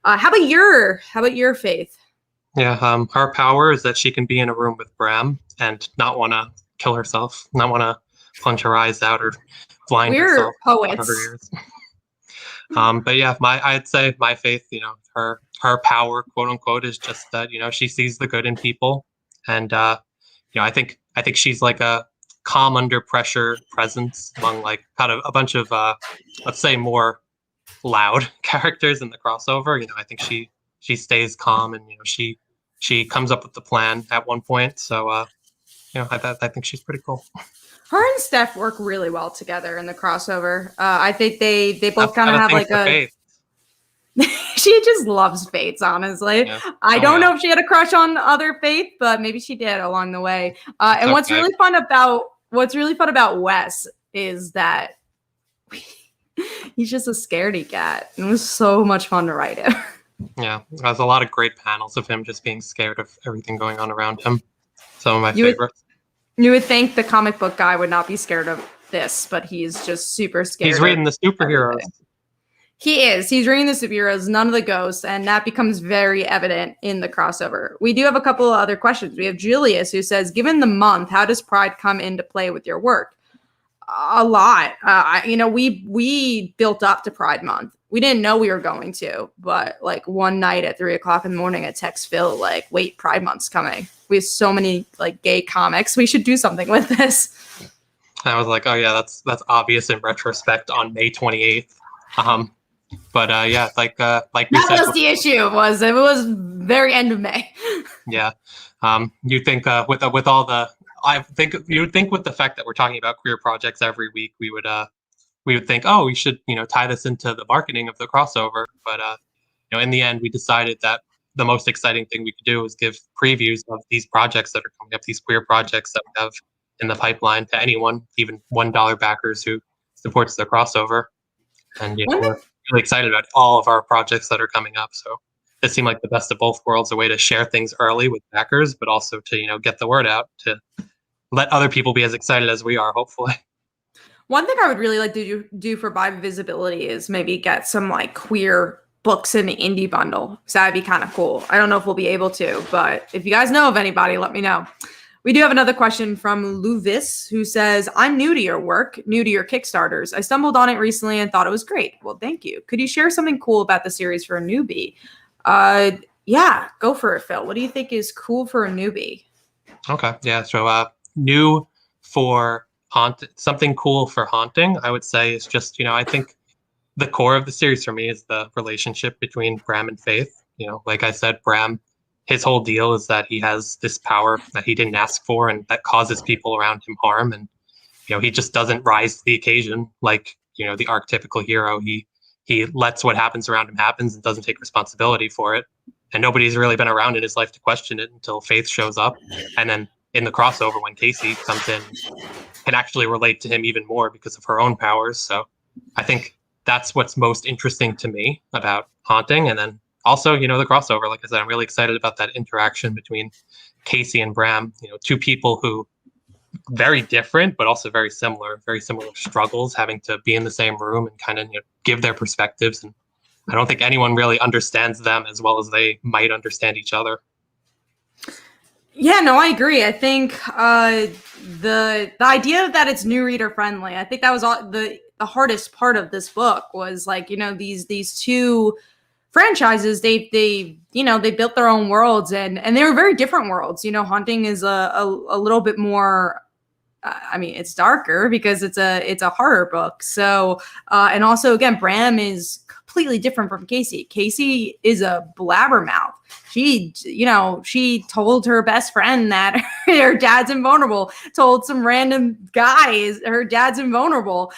How about your Faith? Yeah, her power is that she can be in a room with Bram and not want to kill herself, not want to plunge her eyes out or blind We're herself out of her poets. ears. But yeah, I'd say my Faith, her power, quote unquote, is just that she sees the good in people, and I think she's like a calm under pressure presence among like kind of a bunch of let's say more loud characters in the crossover. I think she stays calm, and she comes up with the plan at one point. So I think she's pretty cool. Her and Steph work really well together in the crossover. I think they both kind of have like a. Faith. She just loves Faiths, honestly. Yeah. I don't know if she had a crush on other Faith, but maybe she did along the way. And what's really fun about Wes is that he's just a scaredy cat. It was so much fun to write him. Yeah, there's a lot of great panels of him just being scared of everything going on around him. Some of my favorites. You would think the comic book guy would not be scared of this, but he's just super scared. He's reading the superheroes. Everything. He is. He's reading the superheroes, none of the ghosts, and that becomes very evident in the crossover. We do have a couple of other questions. We have Julius, who says, given the month, how does Pride come into play with your work? A lot. We built up to Pride Month. We didn't know we were going to, but like one night at 3:00 in the morning, I text Phil like, "Wait, Pride Month's coming. We have so many like gay comics. We should do something with this." I was like, "Oh yeah, that's obvious in retrospect on May 28th." But yeah, like we said, that was the issue. It was very end of May. Yeah. You think with all the. I think you would think with the fact that we're talking about queer projects every week, we would think, oh, we should tie this into the marketing of the crossover. But in the end, we decided that the most exciting thing we could do is give previews of these projects that are coming up, these queer projects that we have in the pipeline to anyone, even $1 backers who supports the crossover. And we're really excited about all of our projects that are coming up. So it seemed like the best of both worlds, a way to share things early with backers, but also to get the word out to let other people be as excited as we are, hopefully. One thing I would really like to do for Bi Visibility is maybe get some like queer books in the indie bundle. So that'd be kind of cool. I don't know if we'll be able to, but if you guys know of anybody, let me know. We do have another question from Luvis, who says, I'm new to your work, new to your Kickstarters. I stumbled on it recently and thought it was great. Well, thank you. Could you share something cool about the series for a newbie? Yeah, go for it, Phil. What do you think is cool for a newbie? Okay, yeah. So new for something cool for Haunting, I would say, is just, I think the core of the series for me is the relationship between Bram and Faith. Like I said, Bram, his whole deal is that he has this power that he didn't ask for and that causes people around him harm. And, he just doesn't rise to the occasion like, the archetypical hero. He lets what happens around him happens and doesn't take responsibility for it. And nobody's really been around in his life to question it until Faith shows up. And then in the crossover, when Casey comes in, can actually relate to him even more because of her own powers. So I think that's what's most interesting to me about Haunting. And then also, the crossover, like I said, I'm really excited about that interaction between Casey and Bram, two people who very different, but also very similar struggles, having to be in the same room and kind of give their perspectives. And I don't think anyone really understands them as well as they might understand each other. Yeah, no, I agree. I think the idea that it's new reader friendly, I think that was all the hardest part of this book was like, these two franchises, they built their own worlds and they were very different worlds. Haunting is a little bit more, it's darker because it's a horror book. So, and also again, Bram is completely different from Casey. Casey is a blabbermouth. She told her best friend that her dad's invulnerable, told some random guys her dad's invulnerable.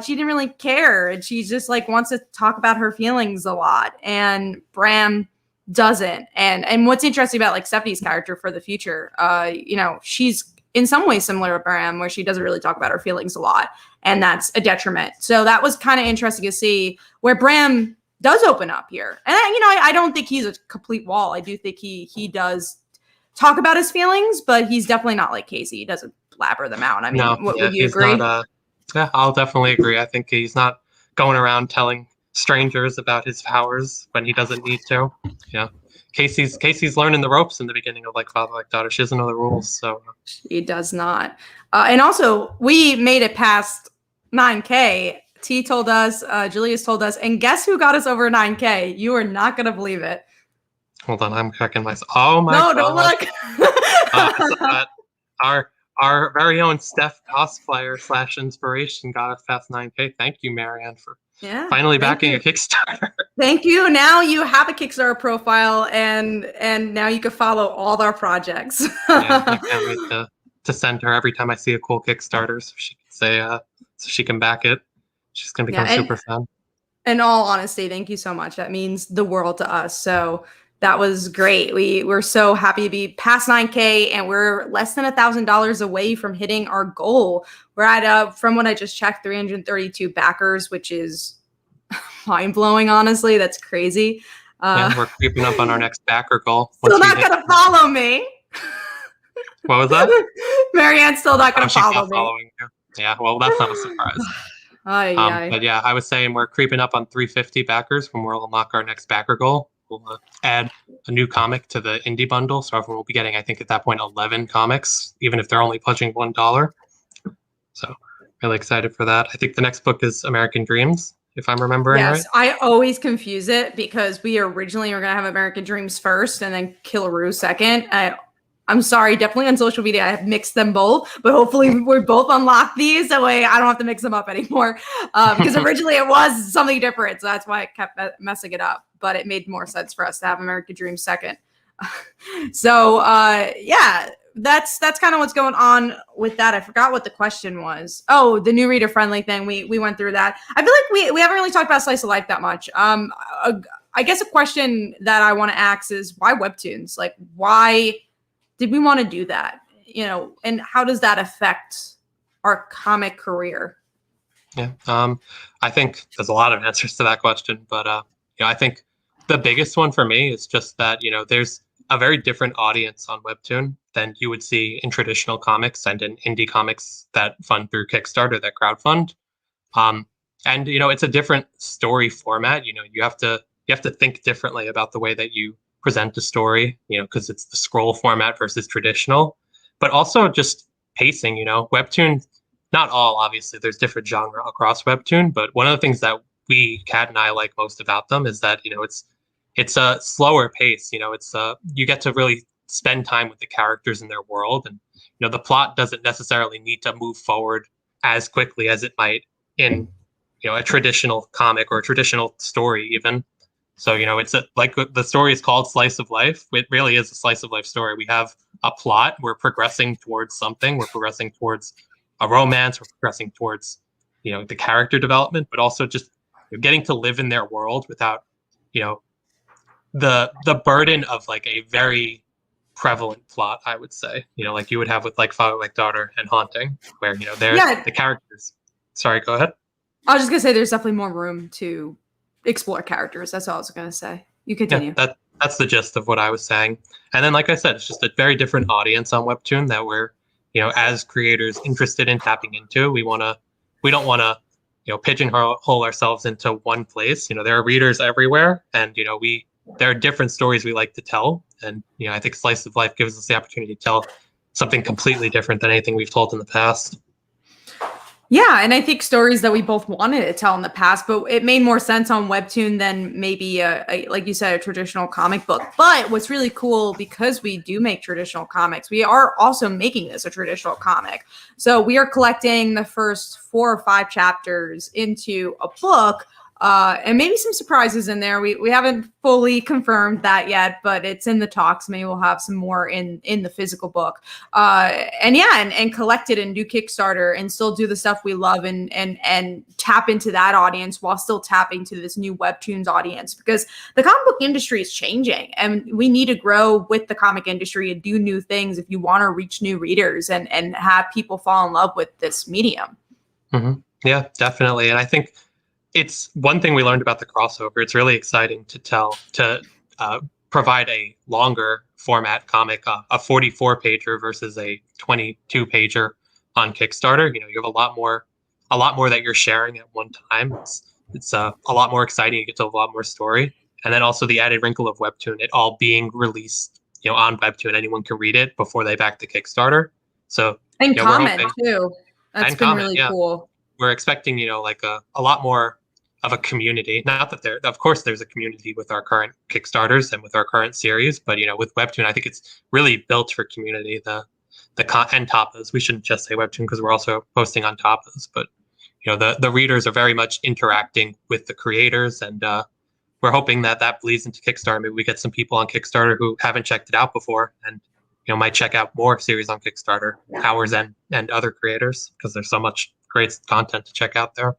She didn't really care. And she just like wants to talk about her feelings a lot. And Bram doesn't. And what's interesting about like Stephanie's character for the future, she's in some ways similar to Bram, where she doesn't really talk about her feelings a lot, and that's a detriment. So that was kind of interesting to see where Bram does open up here. And I don't think he's a complete wall. I do think he does talk about his feelings, but he's definitely not like Casey. He doesn't blabber them out. I mean, No, would you agree? Not, yeah, I'll definitely agree. I think he's not going around telling strangers about his powers when he doesn't need to. Yeah. Casey's learning the ropes in the beginning of like Father Like Daughter. She doesn't know the rules, so she does not. And also, we made it past 9K. T told us, Julius told us, and guess who got us over 9K? You are not gonna believe it. Hold on, I'm checking myself. Oh my god! No, don't look. Our very own Steph cosplayer / inspiration got us past 9K. Thank you, Marianne, for finally backing a Kickstarter. Thank you. Now you have a Kickstarter profile, and now you can follow all our projects. Yeah, I can't wait to send her every time I see a cool Kickstarter, so she can say, so she can back it. She's gonna become a super fan. In all honesty, thank you so much. That means the world to us. So that was great. We're so happy to be past 9K, and we're less than $1,000 away from hitting our goal. We're at, from what I just checked, 332 backers, which is mind blowing. Honestly, that's crazy. Yeah, we're creeping up on our next backer goal. Still not gonna follow me. What was that? Marianne's still not gonna follow me. Following you. Yeah, well, that's not a surprise. But yeah, I was saying we're creeping up on 350 backers when we'll unlock our next backer goal. We'll add a new comic to the indie bundle, so everyone will be getting, I think, at that point, 11 comics, even if they're only pledging $1. So really excited for that. I think the next book is American Dreams, if I'm remembering right. Yes, I always confuse it because we originally were going to have American Dreams first and then Killaroo second. I'm sorry, definitely on social media, I have mixed them both, but hopefully we both unlock these. That way I don't have to mix them up anymore. Because originally it was something different. So that's why I kept messing it up. But it made more sense for us to have American Dreams second. So yeah, that's kind of what's going on with that. I forgot what the question was. Oh, the new reader friendly thing. We went through that. I feel like we haven't really talked about Slice of Life that much. I guess a question that I want to ask is why Webtoons? Like, why did we want to do that? And how does that affect our comic career? Yeah, I think there's a lot of answers to that question, but I think the biggest one for me is just that there's a very different audience on Webtoon than you would see in traditional comics and in indie comics that fund through Kickstarter, that crowdfund. And it's a different story format. You have to think differently about the way that you present a story, because it's the scroll format versus traditional, but also just pacing. Webtoon, not all, obviously, there's different genre across Webtoon, but one of the things that Kat and I like most about them is that it's a slower pace. It's you get to really spend time with the characters in their world, and the plot doesn't necessarily need to move forward as quickly as it might in a traditional comic or a traditional story even. So, it's like the story is called Slice of Life. It really is a slice of life story. We have a plot. We're progressing towards something. We're progressing towards a romance. We're progressing towards, the character development, but also just getting to live in their world without, the burden of like a very prevalent plot, I would say, like you would have with like Father Like Daughter and Haunting, where, the characters. Sorry, go ahead. I was just going to say there's definitely more room to explore characters. That's all I was going to say. You continue. Yeah, that's the gist of what I was saying. And then, like I said, it's just a very different audience on Webtoon that we're, as creators interested in tapping into. We don't want to, pigeonhole ourselves into one place. There are readers everywhere, and there are different stories we like to tell. And I think Slice of Life gives us the opportunity to tell something completely different than anything we've told in the past. Yeah, and I think stories that we both wanted to tell in the past, but it made more sense on Webtoon than maybe, like you said, a traditional comic book. But what's really cool, because we do make traditional comics, we are also making this a traditional comic. So we are collecting the first 4 or 5 chapters into a book and maybe some surprises in there. We haven't fully confirmed that yet, but it's in the talks. Maybe we'll have some more in the physical book. And collect it and do Kickstarter and still do the stuff we love and tap into that audience while still tapping to this new Webtoons audience, because the comic book industry is changing and we need to grow with the comic industry and do new things if you want to reach new readers and have people fall in love with this medium. Mm-hmm. Yeah, definitely. And I think it's one thing we learned about the crossover. It's really exciting to provide a longer format comic, a 44 pager versus a 22 pager on Kickstarter. You have a lot more that you're sharing at one time. It's a lot more exciting. You get to a lot more story, and then also the added wrinkle of Webtoon, it all being released, on Webtoon. Anyone can read it before they back the Kickstarter. So and comment too. That's been really cool. We're expecting, like a lot more of a community. Not that of course there's a community with our current Kickstarters and with our current series, but with Webtoon, I think it's really built for community. The and Tapas. We shouldn't just say Webtoon because we're also posting on Tapas, but the readers are very much interacting with the creators, and we're hoping that bleeds into Kickstarter. Maybe we get some people on Kickstarter who haven't checked it out before, and might check out more series on Kickstarter, ours and other creators, because there's so much great content to check out there.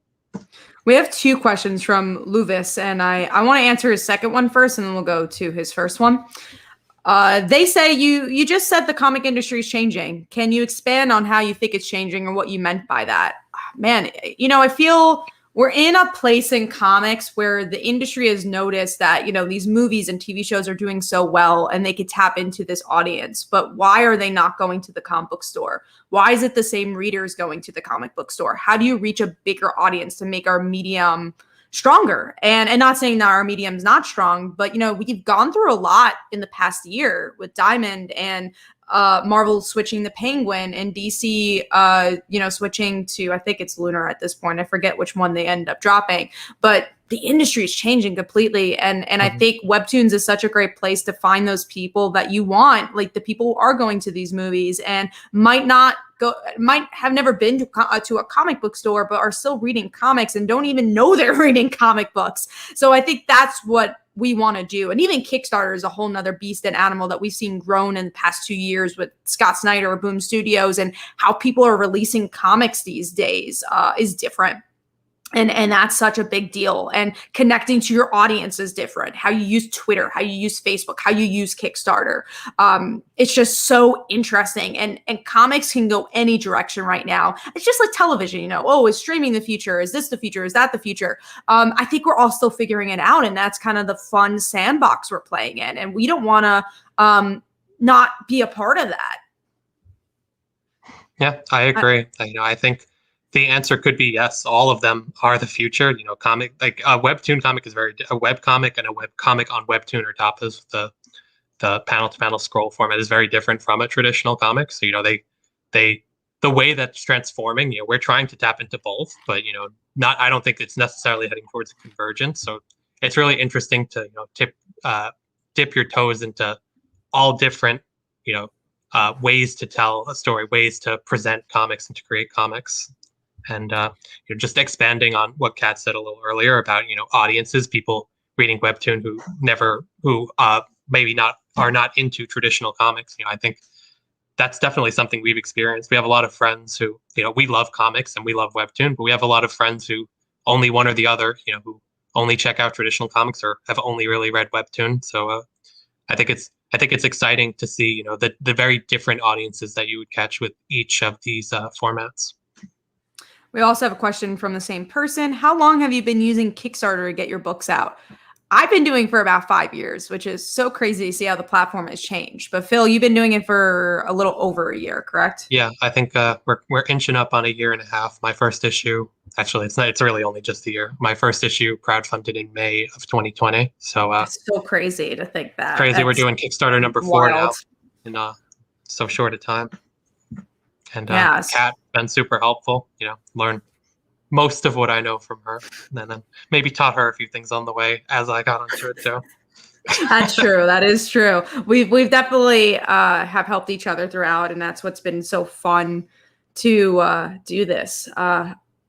We have 2 questions from Luvis, and I want to answer his second one first, and then we'll go to his first one. They say you just said the comic industry is changing. Can you expand on how you think it's changing or what you meant by that? Man, I feel we're in a place in comics where the industry has noticed that, these movies and TV shows are doing so well and they could tap into this audience. But why are they not going to the comic book store? Why is it the same readers going to the comic book store? How do you reach a bigger audience to make our medium stronger? And not saying that our medium's not strong, but, we've gone through a lot in the past year with Diamond and Marvel switching the Penguin and DC, switching to, I think it's Lunar at this point. I forget which one they end up dropping, but the industry is changing completely. And I think Webtoons is such a great place to find those people that you want, like the people who are going to these movies and might have never been to a comic book store, but are still reading comics and don't even know they're reading comic books. So I think that's what we want to do. And even Kickstarter is a whole nother beast and animal that we've seen grown in the past 2 years with Scott Snyder or Boom Studios, and how people are releasing comics these days is different. And that's such a big deal. And connecting to your audience is different. How you use Twitter, how you use Facebook, how you use Kickstarter. It's just so interesting. And comics can go any direction right now. It's just like television, is streaming the future? Is this the future? Is that the future? I think we're all still figuring it out. And that's kind of the fun sandbox we're playing in. And we don't want to not be a part of that. Yeah, I agree. I think the answer could be yes. All of them are the future. Comic, like a Webtoon comic is a web comic and a web comic on Webtoon or Tapas. The panel to panel scroll format is very different from a traditional comic. So the way that's transforming. We're trying to tap into both, but I don't think it's necessarily heading towards a convergence. So it's really interesting to dip your toes into all different ways to tell a story, ways to present comics and to create comics. And just expanding on what Kat said a little earlier about audiences, people reading Webtoon who maybe are not into traditional comics. I think that's definitely something we've experienced. We have a lot of friends who we love comics and we love Webtoon, but we have a lot of friends who only one or the other, who only check out traditional comics or have only really read Webtoon. So I think it's exciting to see the very different audiences that you would catch with each of these formats. We also have a question from the same person. How long have you been using Kickstarter to get your books out? I've been doing for about 5 years, which is so crazy to see how the platform has changed. But Phil, you've been doing it for a little over a year, correct? Yeah, I think we're inching up on a year and a half. My first issue, actually, it's really only just a year. My first issue crowdfunded in May of 2020. So it's so crazy to think that. Crazy, we're doing Kickstarter number 4 now in so short a time. And Kat been super helpful. Learned most of what I know from her, and then maybe taught her a few things on the way as I got onto it too. That's true. That is true. We've definitely have helped each other throughout, and that's what's been so fun to do this.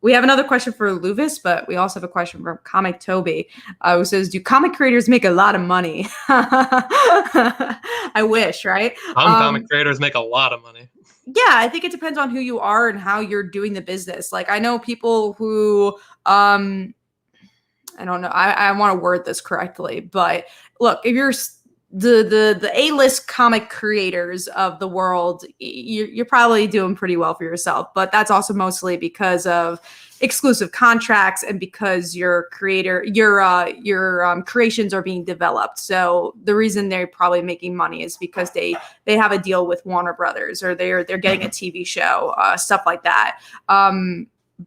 We have another question for Luvis, but we also have a question from Comic Toby, who says, "Do comic creators make a lot of money?" I wish, right? Some comic creators make a lot of money. Yeah, I think it depends on who you are and how you're doing the business. Like I know people who I don't know. I want to word this correctly, but look, if you're the A-list comic creators of the world, you're probably doing pretty well for yourself. But that's also mostly because of exclusive contracts and because your creations are being developed. So the reason they're probably making money is because they have a deal with Warner Brothers, or they're getting a TV show, stuff like that.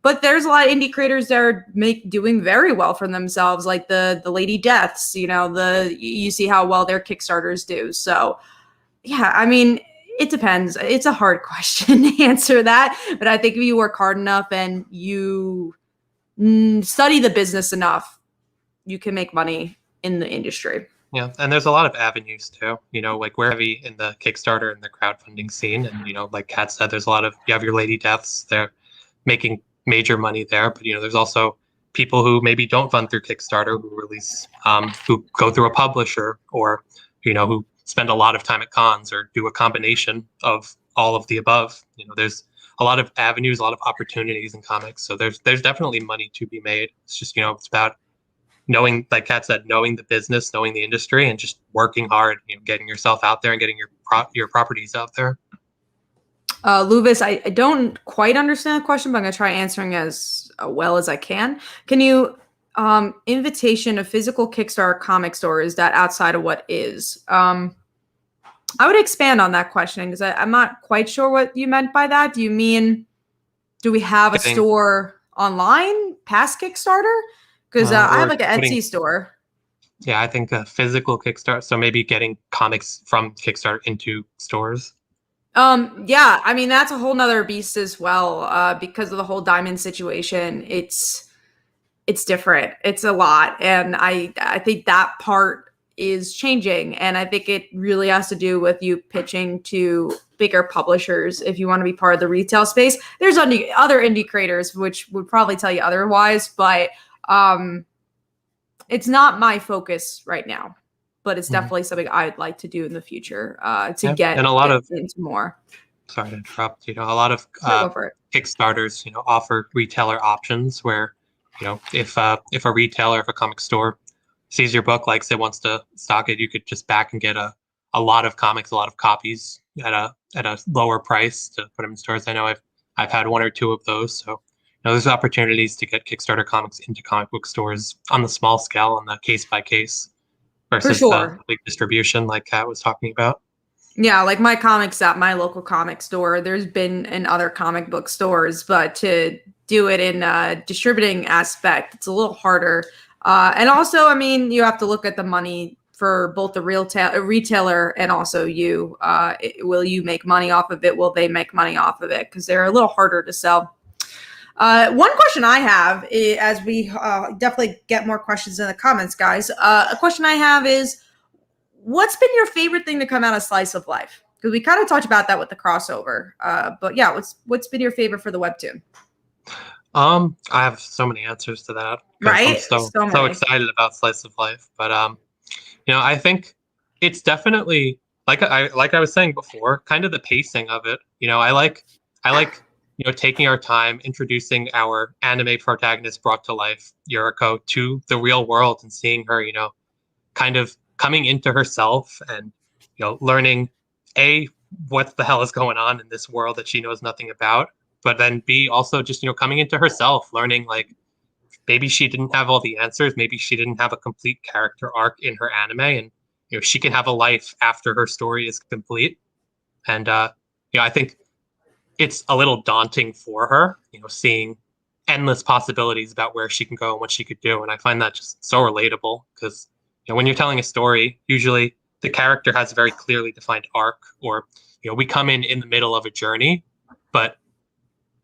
But there's a lot of indie creators that are doing very well for themselves, like the Lady Deaths. You see how well their Kickstarters do. So yeah, I mean, it depends. It's a hard question to answer that, but I think if you work hard enough and you study the business enough, you can make money in the industry. Yeah, and there's a lot of avenues too. Like we're heavy in the Kickstarter and the crowdfunding scene, and like Kat said, there's a lot of you have your Lady Deaths. They're making major money there, but there's also people who maybe don't fund through Kickstarter, who release, who go through a publisher, or who spend a lot of time at cons, or do a combination of all of the above. There's a lot of avenues, a lot of opportunities in comics. So there's definitely money to be made. It's just it's about knowing, like Kat said, knowing the business, knowing the industry, and just working hard. Getting yourself out there and getting your properties out there. Luvis, I don't quite understand the question, but I'm going to try answering as well as I can. Can you, invitation of physical Kickstarter comic store, is that outside of what is? I would expand on that question because I'm not quite sure what you meant by that. Do you mean, do we have a store online past Kickstarter? Because I have like an Etsy store. Yeah, I think a physical Kickstarter. So maybe getting comics from Kickstarter into stores. Yeah, I mean, that's a whole nother beast as well, because of the whole diamond situation. It's different. It's a lot. And I think that part is changing. And I think it really has to do with you pitching to bigger publishers. If you want to be part of the retail space, there's other indie creators, which would probably tell you otherwise, but, it's not my focus right now. But it's definitely something I'd like to do in the future, to get and a lot of into more. Sorry to interrupt. A lot of Kickstarters, offer retailer options where, if a retailer, if a comic store sees your book, likes it, wants to stock it, you could just back and get a lot of comics, a lot of copies at a lower price to put them in stores. I know I've had one or two of those. So there's opportunities to get Kickstarter comics into comic book stores on the small scale, on the case by case, versus the big distribution like Kat was talking about. Yeah, like my comics at my local comic store, there's been in other comic book stores, but to do it in a distributing aspect, it's a little harder. And also, I mean, you have to look at the money for both the retailer and also you. Will you make money off of it? Will they make money off of it? Because they're a little harder to sell. One question I have, as we definitely get more questions in the comments, guys, a question I have is, what's been your favorite thing to come out of Slice of Life? Because we kind of talked about that with the crossover. But yeah, what's been your favorite for the webtoon? I have so many answers to that. Right? I'm so excited about Slice of Life. But I think it's definitely, like I was saying before, kind of the pacing of it. I like taking our time, introducing our anime protagonist brought to life, Yuriko, to the real world, and seeing her, kind of coming into herself, and learning what the hell is going on in this world that she knows nothing about, but then B, also just coming into herself, learning, like, maybe she didn't have all the answers, maybe she didn't have a complete character arc in her anime, and she can have a life after her story is complete. And I think it's a little daunting for her, seeing endless possibilities about where she can go and what she could do. And I find that just so relatable, because when you're telling a story, usually the character has a very clearly defined arc, or we come in the middle of a journey. But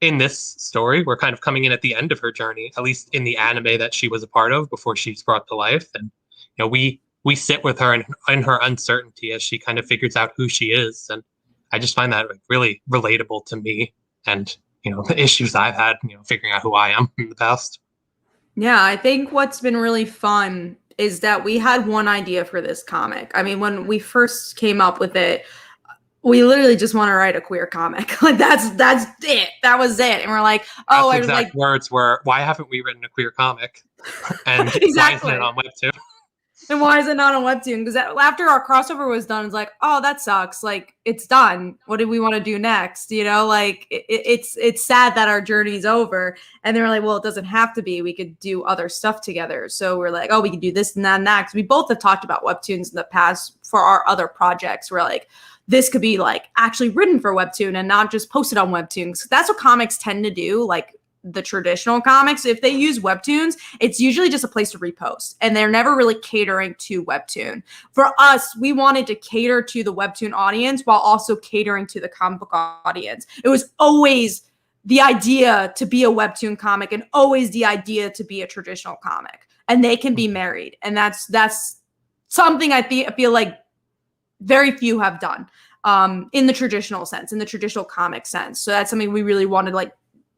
in this story, we're kind of coming in at the end of her journey, at least in the anime that she was a part of before she's brought to life. And we sit with her in her uncertainty as she kind of figures out who she is. And I just find that really relatable to me. And the issues I've had, figuring out who I am in the past. Yeah, I think what's been really fun is that we had one idea for this comic. I mean, when we first came up with it, we literally just want to write a queer comic. Like that's it. That was it. And we're like, oh, Beth's I was like, exact words were, "Why haven't we written a queer comic? And why isn't exactly. it on Webtoon?" And why is it not on Webtoon? Because after our crossover was done, it's like, oh, that sucks. Like, it's done. What do we want to do next? Like it's sad that our journey's over. And they were like, well, it doesn't have to be. We could do other stuff together. So we're like, oh, we could do this and that and that. Because we both have talked about Webtoons in the past for our other projects. We're like, this could be like actually written for Webtoon and not just posted on Webtoons. That's what comics tend to do. Like the traditional comics, if they use Webtoons, it's usually just a place to repost and they're never really catering to Webtoon. For us, we wanted to cater to the Webtoon audience while also catering to the comic book audience. It was always the idea to be a Webtoon comic and always the idea to be a traditional comic, and they can be married. And that's something I feel like very few have done in the traditional sense, in the traditional comic sense. So that's something we really wanted, like,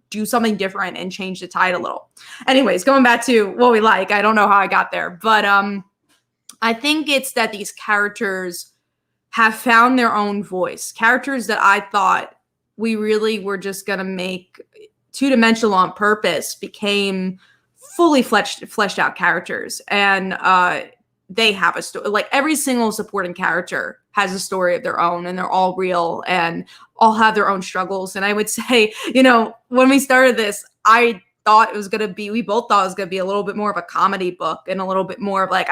do something different and change the tide a little. Anyways, going back to what we like, I don't know how I got there, but I think it's that these characters have found their own voice. Characters that I thought we really were just gonna make two-dimensional on purpose became fully fleshed out characters, and they have a story. Like every single supporting character has a story of their own, and they're all real and all have their own struggles. And I would say, when we started this, I thought it was going to be, we both thought it was going to be a little bit more of a comedy book and a little bit more of like,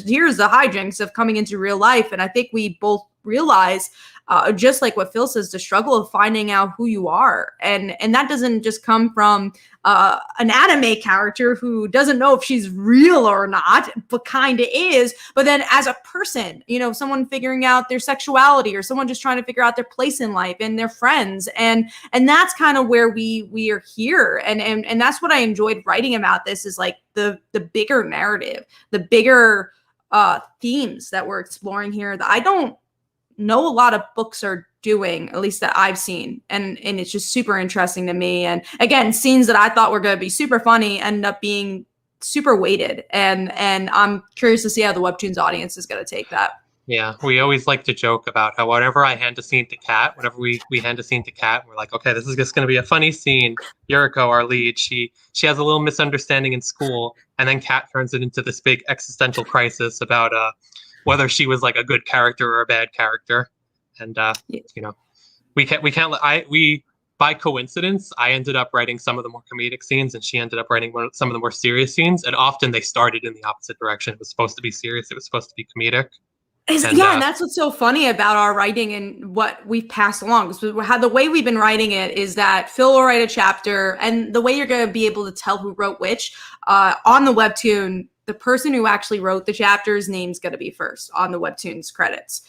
here's the hijinks of coming into real life. And I think we both realize, just like what Phil says, the struggle of finding out who you are. And that doesn't just come from an anime character who doesn't know if she's real or not, but kind of is. But then as a person, someone figuring out their sexuality, or someone just trying to figure out their place in life and their friends. And that's kind of where we are here. And that's what I enjoyed writing about this, is like the bigger narrative, the bigger themes that we're exploring here that I don't know a lot of books are doing, at least that I've seen. And it's just super interesting to me. And again, scenes that I thought were going to be super funny end up being super weighted. And I'm curious to see how the Webtoons audience is going to take that. Yeah, we always like to joke about how whenever I hand a scene to Kat, whenever we hand a scene to Kat, we're like, okay, this is just going to be a funny scene. Yuriko, our lead, she has a little misunderstanding in school, and then Kat turns it into this big existential crisis about whether she was like a good character or a bad character. And we by coincidence, I ended up writing some of the more comedic scenes, and she ended up writing some of the more serious scenes. And often they started in the opposite direction. It was supposed to be serious. It was supposed to be comedic. And that's what's so funny about our writing and what we've passed along. Because the way we've been writing it is that Phil will write a chapter, and the way you're going to be able to tell who wrote which on the Webtoon, the person who actually wrote the chapter's name's going to be first on the Webtoons credits.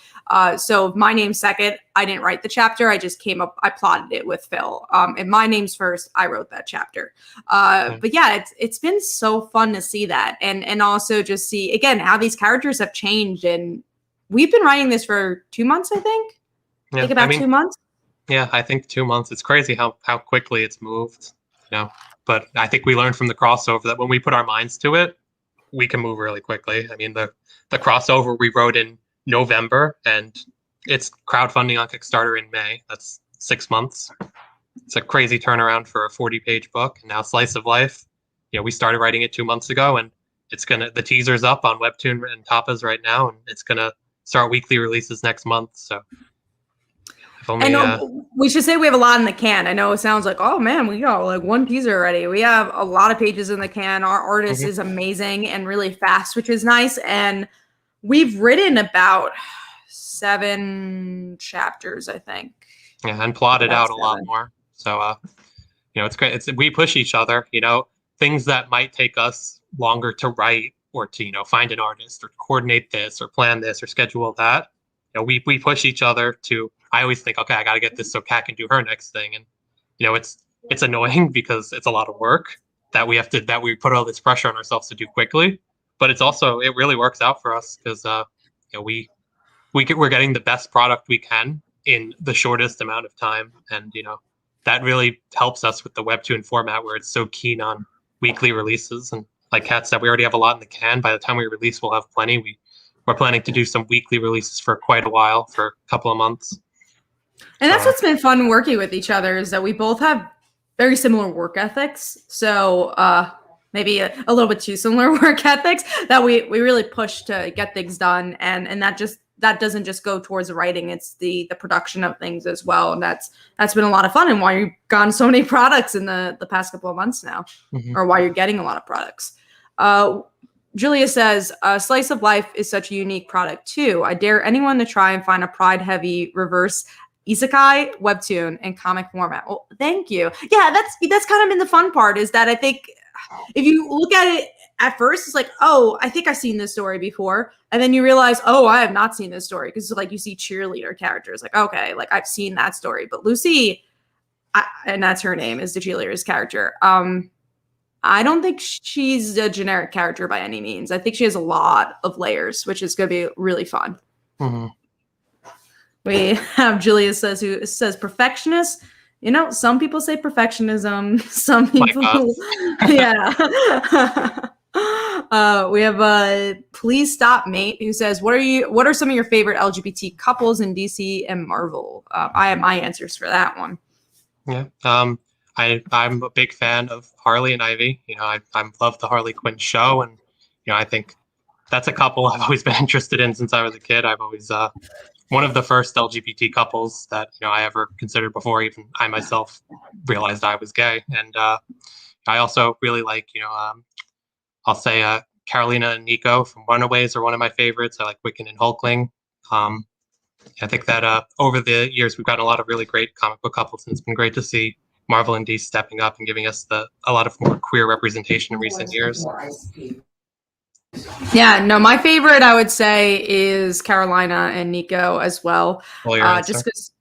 So my name's second. I didn't write the chapter. I just I plotted it with Phil. And my name's first. I wrote that chapter. But yeah, it's been so fun to see that. And also just see, again, how these characters have changed. And we've been writing this for 2 months, I think. Yeah, about 2 months. Yeah, I think 2 months. It's crazy how quickly it's moved. But I think we learned from the crossover that when we put our minds to it, we can move really quickly. I mean, the crossover we wrote in November, and it's crowdfunding on Kickstarter in May. That's 6 months. It's a crazy turnaround for a 40-page book. And now Slice of Life, we started writing it 2 months ago, and the teaser's up on Webtoon and Tapas right now, and it's gonna start weekly releases next month. So we should say we have a lot in the can. I know it sounds like, oh man, we got like one teaser already. We have a lot of pages in the can. Our artist is amazing and really fast, which is nice. And we've written about 7 chapters, I think. Yeah, and plotted out a lot more. So it's great. We push each other. Things that might take us longer to write, or to find an artist, or coordinate this, or plan this, or schedule that. We push each other to. I always think, okay, I got to get this so Kat can do her next thing, and it's annoying because it's a lot of work that we put all this pressure on ourselves to do quickly. But it's also, it really works out for us because we're getting the best product we can in the shortest amount of time, and that really helps us with the Webtoon format where it's so keen on weekly releases. And like Kat said, we already have a lot in the can. By the time we release, we'll have plenty. We're planning to do some weekly releases for quite a while, for a couple of months. And that's what's been fun working with each other, is that we both have very similar work ethics. So maybe a little bit too similar work ethics, that we really push to get things done. And that doesn't just go towards the writing, it's the production of things as well. And that's been a lot of fun, and why you've gotten so many products in the past couple of months now, or why you're getting a lot of products. Julia says, Slice of Life is such a unique product too. I dare anyone to try and find a pride-heavy reverse isekai webtoon in comic format. Well, thank you. Yeah, that's kind of been the fun part, is that I think if you look at it at first, it's like, oh, I think I've seen this story before. And then you realize, oh, I have not seen this story. Because like you see cheerleader characters, like, okay, like I've seen that story. But Lucy, and that's her name, is the cheerleader's character. I don't think she's a generic character by any means. I think she has a lot of layers, which is going to be really fun. We have Julia who says perfectionist. You know, some people say perfectionism. Some people, yeah. We have Please Stop Mate, who says, what are some of your favorite LGBT couples in DC and Marvel? I have my answers for that one. Yeah. I'm a big fan of Harley and Ivy. You know, I love the Harley Quinn show, and you know, I think that's a couple I've always been interested in since I was a kid. I've always one of the first LGBT couples that, you know, I ever considered before even I myself realized I was gay. And I also really like, you know, I'll say Carolina and Nico from Runaways are one of my favorites. I like Wiccan and Hulkling. I think that over the years we've gotten a lot of really great comic book couples, and it's been great to see Marvel and DC stepping up and giving us a lot of more queer representation in recent years. Yeah, no, my favorite I would say is Carolina and Nico as well. Just because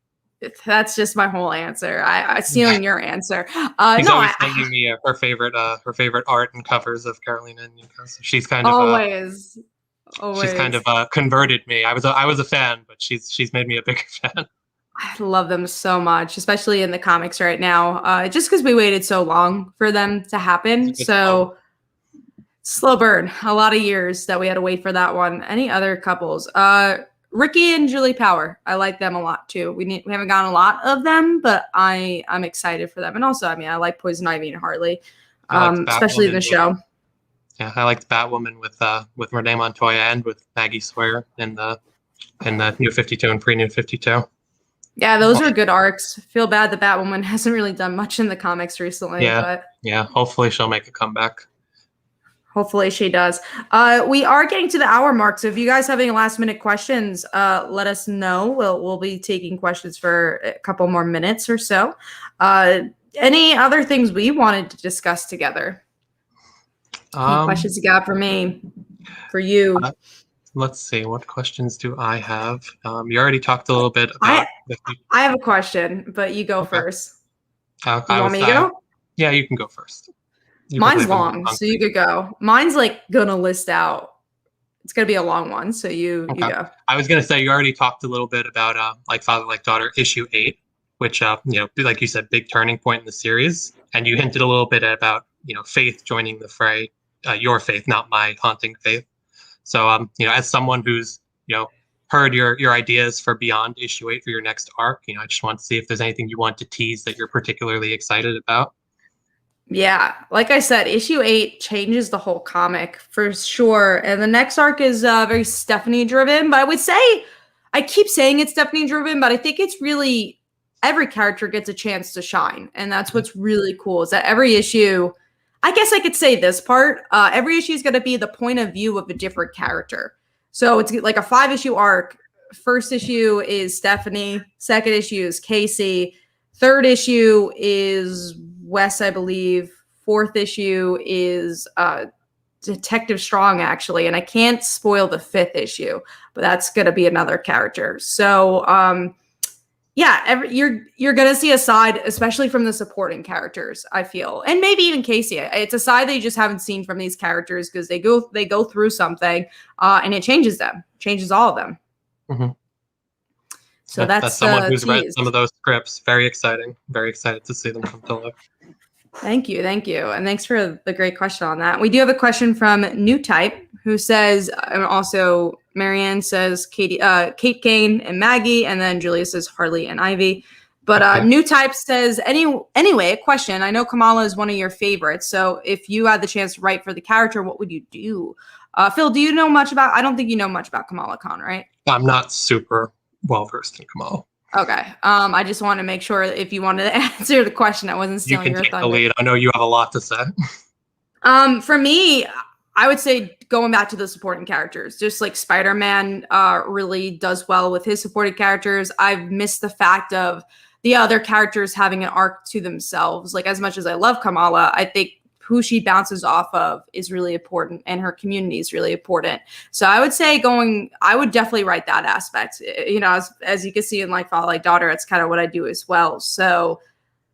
that's just my whole answer. I stealing your answer. She's always sending me her favorite art and covers of Carolina and Nico. So she's kind of always. She's kind of converted me. I was a fan, but she's made me a bigger fan. I love them so much, especially in the comics right now. Just because we waited so long for them to happen. So slow burn, a lot of years that we had to wait for that one. Any other couples? Ricky and Julie Power. I like them a lot too. We haven't gotten a lot of them, but I'm excited for them. And also, I mean, I like Poison Ivy and Harley, especially in the show. Yeah, I liked Batwoman with Renee Montoya and with Maggie Sawyer in the New 52 and pre-New 52. Yeah, those are good arcs. Feel bad that Batwoman hasn't really done much in the comics recently. Yeah, hopefully she'll make a comeback. Hopefully she does. We are getting to the hour mark, so if you guys have any last minute questions, let us know. We'll be taking questions for a couple more minutes or so. Any other things we wanted to discuss together? Any questions you got for me? For you? Let's see. What questions do I have? You already talked a little bit about. I have a question, but you go first. You want me to go? Yeah, you can go first. Mine's long, so you could go. Mine's like gonna list out. It's gonna be a long one, so you go. I was gonna say you already talked a little bit about like Father Like Daughter issue 8, which you know, like you said, big turning point in the series, and you hinted a little bit about, you know, Faith joining the fray. Your Faith, not my haunting Faith. So you know, as someone who's, you know, heard your ideas for beyond issue 8 for your next arc, you know, I just want to see if there's anything you want to tease that you're particularly excited about. Yeah, like I said, issue 8 changes the whole comic for sure. And the next arc is very Stephanie driven, but I would say, I keep saying it's Stephanie driven, but I think it's really every character gets a chance to shine. And that's what's really cool, is that every issue, I guess I could say this part, every issue is going to be the point of view of a different character. So it's like a 5-issue arc. First issue is Stephanie. Second issue is Casey. Third issue is Wes, I believe. Fourth issue is Detective Strong, actually. And I can't spoil the 5th issue, but that's going to be another character. So, yeah, you're going to see a side, especially from the supporting characters, I feel. And maybe even Casey. It's a side that you just haven't seen from these characters because they go through something and it changes them, changes all of them. So That's someone who's read teased. some of those scripts. Very exciting. Very excited to see them come to life. Thank you, and thanks for the great question on that. We do have a question from New Type, who says, and also Marianne says Kate Kane and Maggie, and then Julia says Harley and Ivy. But Okay. New Type says, anyway, a question. I know Kamala is one of your favorites, so if you had the chance to write for the character, what would you do? Phil, do you know much about? I don't think you know much about Kamala Khan, right? I'm not super well versed in Kamala. Okay. I just want to make sure if you wanted to answer the question, I wasn't You stealing can your take thunder. the lead. I know you have a lot to say. For me, I would say going back to the supporting characters, just like Spider-Man really does well with his supported characters. I've missed the fact of the other characters having an arc to themselves. Like, as much as I love Kamala, I think who she bounces off of is really important, and her community is really important. So I would say I would definitely write that aspect. You know, as you can see in like Father Like Daughter, it's kind of what I do as well. So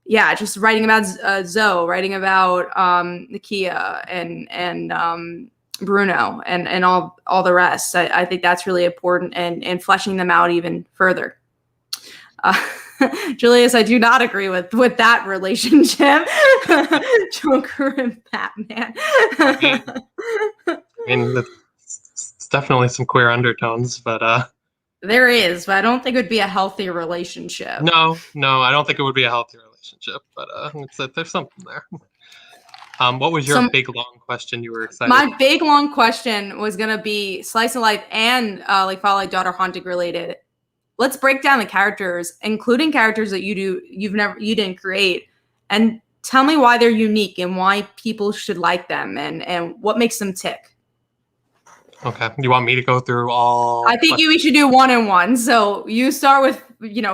yeah, just writing about Zoe, writing about Nakia and Bruno and all the rest. I think that's really important, and fleshing them out even further. Julius, I do not agree with that relationship. Joker and Batman. I mean, it's definitely some queer undertones, but there is, but I don't think it would be a healthy relationship. No, I don't think it would be a healthy relationship, but there's something there. What was your big long question you were excited? My big long question was gonna be Slice of Life and like Father Like Daughter Haunting related. Let's break down the characters, including characters that you didn't create, and tell me why they're unique and why people should like them and what makes them tick. Okay, you want me to go through all? I think we should do one and one. So you start with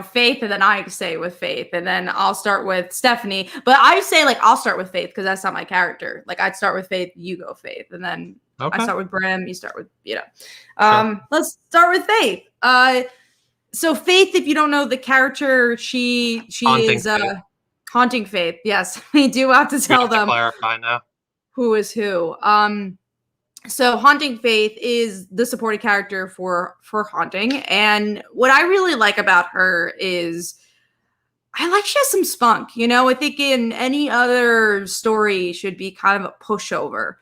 Faith, and then I say with Faith, and then I'll start with Stephanie. But I say like I'll start with Faith because that's not my character. Like I'd start with Faith, you go Faith, and then I start with Bram, you start with Sure. Let's start with Faith. So Faith, if you don't know the character, she is Haunting Faith. Yes, we do have to tell them. Clarify now. Who is who? So Haunting Faith is the supporting character for Haunting, and what I really like about her is I like she has some spunk. I think in any other story should be kind of a pushover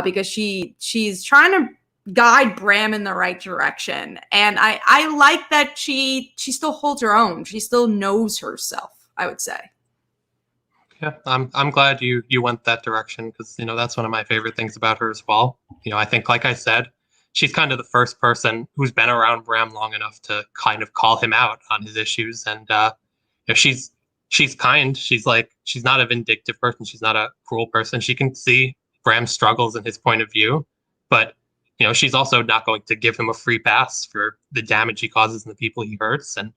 because she's trying to guide Bram in the right direction, and I like that she still holds her own. She still knows herself, I would say. Yeah, I'm glad you went that direction because that's one of my favorite things about her as well. I think, like I said, she's kind of the first person who's been around Bram long enough to kind of call him out on his issues, and she's kind. She's not a vindictive person. She's not a cruel person. She can see Bram's struggles and his point of view, but she's also not going to give him a free pass for the damage he causes and the people he hurts. And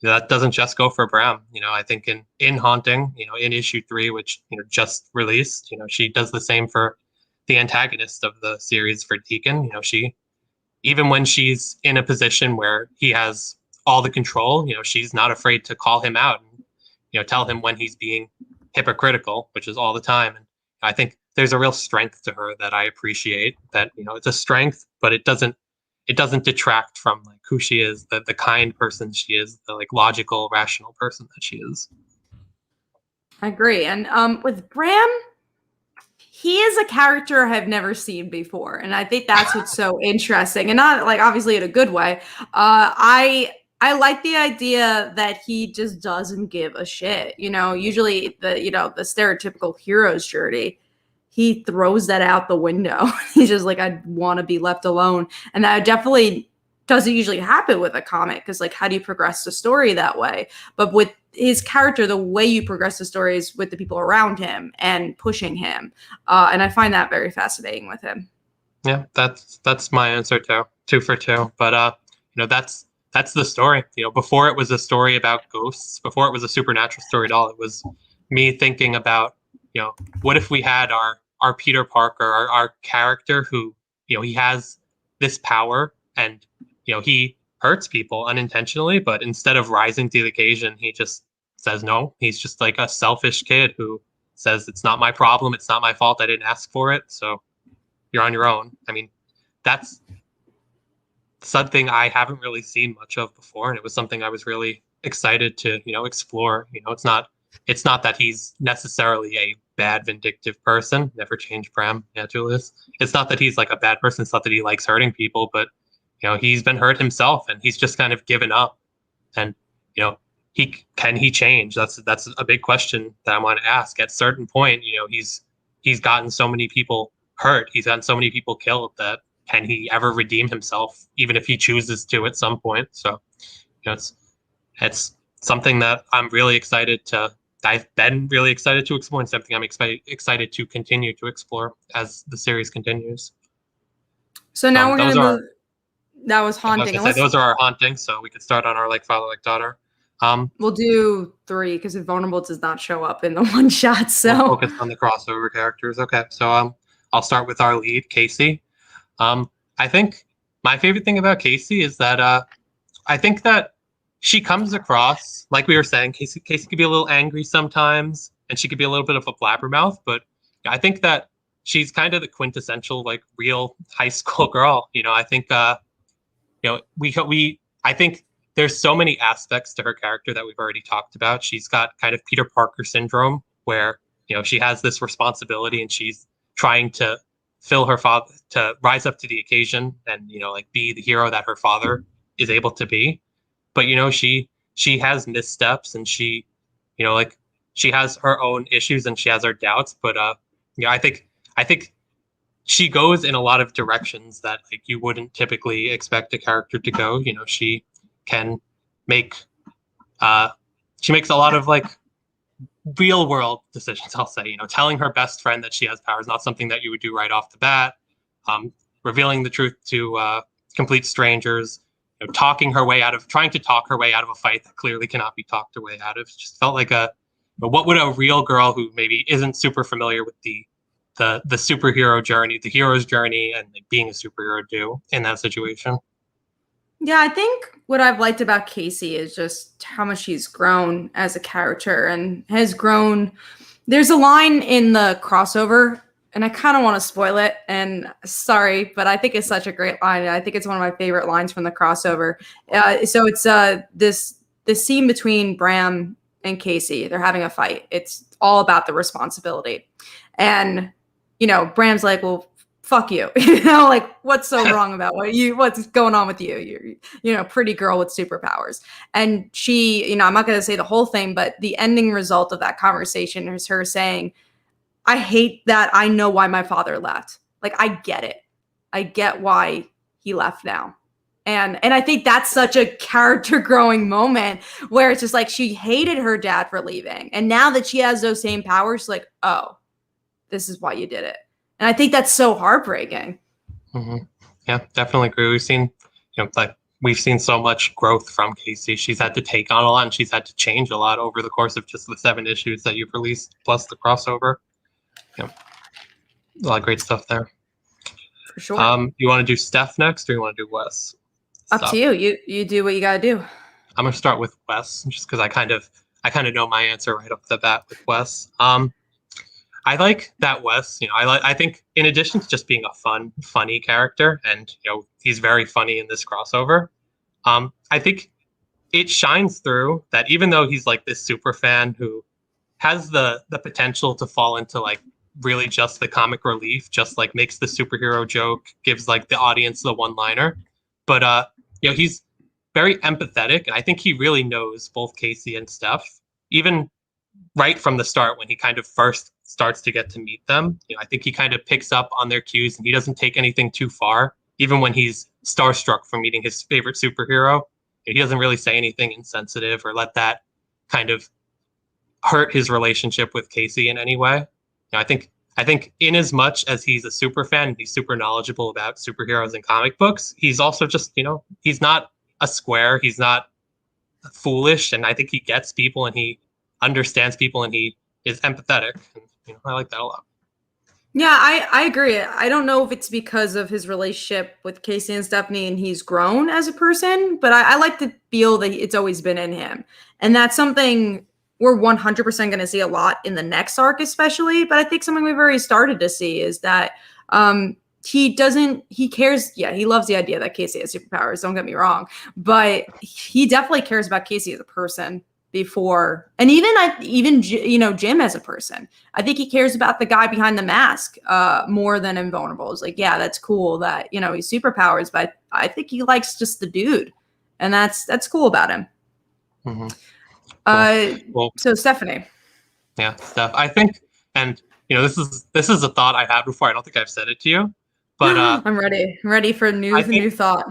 that doesn't just go for Bram. I think in Haunting, in issue 3, which just released, she does the same for the antagonist of the series, for Deacon. She, even when she's in a position where he has all the control, she's not afraid to call him out and tell him when he's being hypocritical, which is all the time. And I think there's a real strength to her that I appreciate. That it's a strength, but it doesn't detract from like who she is, the kind person she is, the like logical, rational person that she is. I agree. And with Bram, he is a character I've never seen before, and I think that's what's so interesting, and not like obviously in a good way. I like the idea that he just doesn't give a shit. Usually the stereotypical hero's journey, he throws that out the window. He's just like, I want to be left alone, and that definitely doesn't usually happen with a comic because like how do you progress the story that way? But with his character, the way you progress the story is with the people around him and pushing him, and I find that very fascinating with him. Yeah, that's my answer too. 2 for 2. But that's the story. Before it was a story about ghosts, before it was a supernatural story at all, it was me thinking about what if we had our Peter Parker, our character who he has this power and he hurts people unintentionally, but instead of rising to the occasion, he just says no. He's just like a selfish kid who says, it's not my problem, it's not my fault, I didn't ask for it, so you're on your own. I mean, that's something I haven't really seen much of before, and it was something I was really excited to, explore. It's not that he's necessarily a bad vindictive person. Never change Bram, yeah, Julius. It's not that he's like a bad person. It's not that he likes hurting people, but he's been hurt himself, and he's just kind of given up. And he change? That's a big question that I want to ask. At a certain point, he's gotten so many people hurt. He's gotten so many people killed that can he ever redeem himself, even if he chooses to at some point? So, it's something that I'm really excited to. I've been really excited to explore, and something I'm excited to continue to explore as the series continues. So now we're gonna move. That was Haunting. Those are our hauntings, so we could start on our like father, like daughter. We'll do 3 because Vulnerable does not show up in the one shot. So we'll focus on the crossover characters. Okay, so I'll start with our lead, Casey. I think my favorite thing about Casey is that I think that she comes across, like we were saying, Casey could be a little angry sometimes, and she could be a little bit of a blabbermouth, but I think that she's kind of the quintessential like real high school girl. I think I think there's so many aspects to her character that we've already talked about. She's got kind of Peter Parker syndrome, where she has this responsibility and she's trying to fill her father to rise up to the occasion and like be the hero that her father is able to be. But she has missteps, and she like she has her own issues and she has her doubts. But I think she goes in a lot of directions that like you wouldn't typically expect a character to go. She can make she makes a lot of like real world decisions, I'll say. Telling her best friend that she has powers, not something that you would do right off the bat. Revealing the truth to complete strangers, trying to talk her way out of a fight that clearly cannot be talked her way out of. It just felt like what would a real girl who maybe isn't super familiar with the superhero journey, the hero's journey, and like being a superhero do in that situation. Yeah, I think what I've liked about Casey is just how much she's grown as a character and has grown. There's a line in the crossover, and I kind of want to spoil it, and sorry, but I think it's such a great line. I think it's one of my favorite lines from the crossover. So it's this scene between Bram and Casey. They're having a fight. It's all about the responsibility. And Bram's like, well, fuck you. Like, what's so wrong about what's going on with you? You're pretty girl with superpowers. And she, I'm not going to say the whole thing, but the ending result of that conversation is her saying, I hate that I know why my father left. Like, I get it. I get why he left now. And I think that's such a character growing moment where it's just like she hated her dad for leaving. And now that she has those same powers, she's like, oh, this is why you did it. And I think that's so heartbreaking. Mm-hmm. Yeah, definitely agree. We've seen so much growth from Casey. She's had to take on a lot, and she's had to change a lot over the course of just the 7 issues that you've released, plus the crossover. A lot of great stuff there. For sure. You want to do Steph next, or you want to do Wes? Up to you. You do what you gotta do. I'm gonna start with Wes, just because I kind of know my answer right off the bat with Wes. I like that Wes, I think in addition to just being a funny character, and he's very funny in this crossover, I think it shines through that even though he's like this super fan who has the potential to fall into like really just the comic relief, just like makes the superhero joke, gives like the audience the one-liner, but he's very empathetic, and I think he really knows both Casey and Steph, even right from the start when he kind of first starts to get to meet them. I think he kind of picks up on their cues, and he doesn't take anything too far. Even when he's starstruck from meeting his favorite superhero, he doesn't really say anything insensitive or let that kind of hurt his relationship with Casey in any way. I think in as much as he's a super fan and he's super knowledgeable about superheroes and comic books, he's also just, he's not a square. He's not foolish. And I think he gets people and he understands people and he is empathetic. And, I like that a lot. Yeah, I agree. I don't know if it's because of his relationship with Casey and Stephanie and he's grown as a person, but I like to feel that it's always been in him. And that's something we're 100% going to see a lot in the next arc, especially. But I think something we've already started to see is that he cares. Yeah, he loves the idea that Casey has superpowers. Don't get me wrong, but he definitely cares about Casey as a person before, and even Jim as a person. I think he cares about the guy behind the mask more than Invulnerable. It's like, yeah, that's cool that he's superpowers, but I think he likes just the dude, and that's cool about him. Mm-hmm. Cool. So Stephanie. Yeah, Steph. I think, and this is a thought I had before. I don't think I've said it to you, but I'm ready. I'm ready for new thought.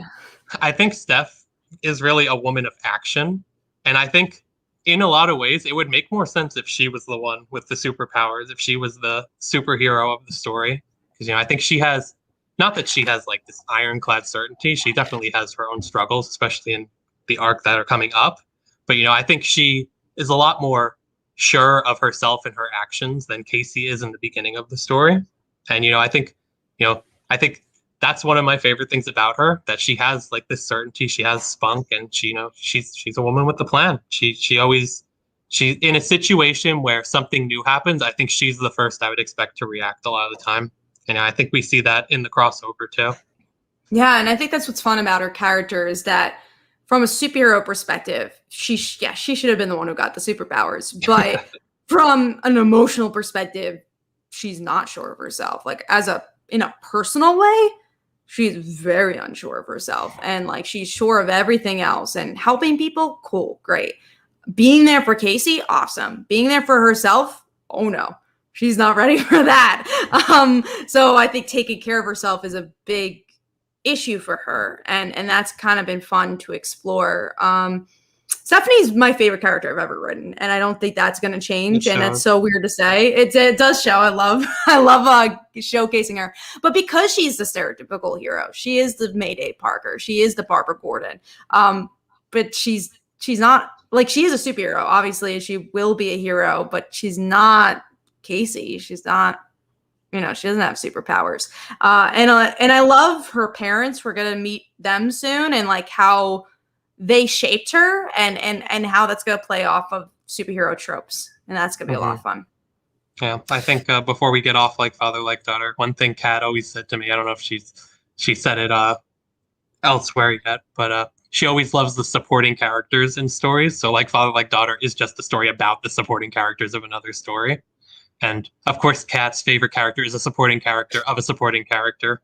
I think Steph is really a woman of action, and I think in a lot of ways it would make more sense if she was the one with the superpowers, if she was the superhero of the story, because I think she has, not that she has like this ironclad certainty. She definitely has her own struggles, especially in the arc that are coming up. But I think she is a lot more sure of herself and her actions than Casey is in the beginning of the story. And I think that's one of my favorite things about her, that she has like this certainty, she has spunk, and she's a woman with a plan. She's in a situation where something new happens, I think she's the first I would expect to react a lot of the time. And I think we see that in the crossover too. Yeah, and I think that's what's fun about her character is that from a superhero perspective, she should have been the one who got the superpowers. But from an emotional perspective, she's not sure of herself. Like in a personal way, she's very unsure of herself. And like she's sure of everything else. And helping people, cool, great. Being there for Casey, awesome. Being there for herself, oh no, she's not ready for that. So I think taking care of herself is a big issue for her, and that's kind of been fun to explore. Stephanie's my favorite character I've ever written, and I don't think that's going to change. And that's so weird to say. It does show. I love showcasing her, but because she's the stereotypical hero, she is the Mayday Parker, she is the Barbara Gordon. But she's not like, she is a superhero, obviously, and she will be a hero, but she's not Casey. She's not. She doesn't have superpowers. And I love her parents. We're gonna meet them soon, and like how they shaped her, and how that's gonna play off of superhero tropes, and that's gonna be a lot of fun. Yeah, I think before we get off like father like daughter, one thing Kat always said to me, I don't know if she said it elsewhere yet, but she always loves the supporting characters in stories. So like father like daughter is just a story about the supporting characters of another story. And of course, Kat's favorite character is a supporting character of a supporting character.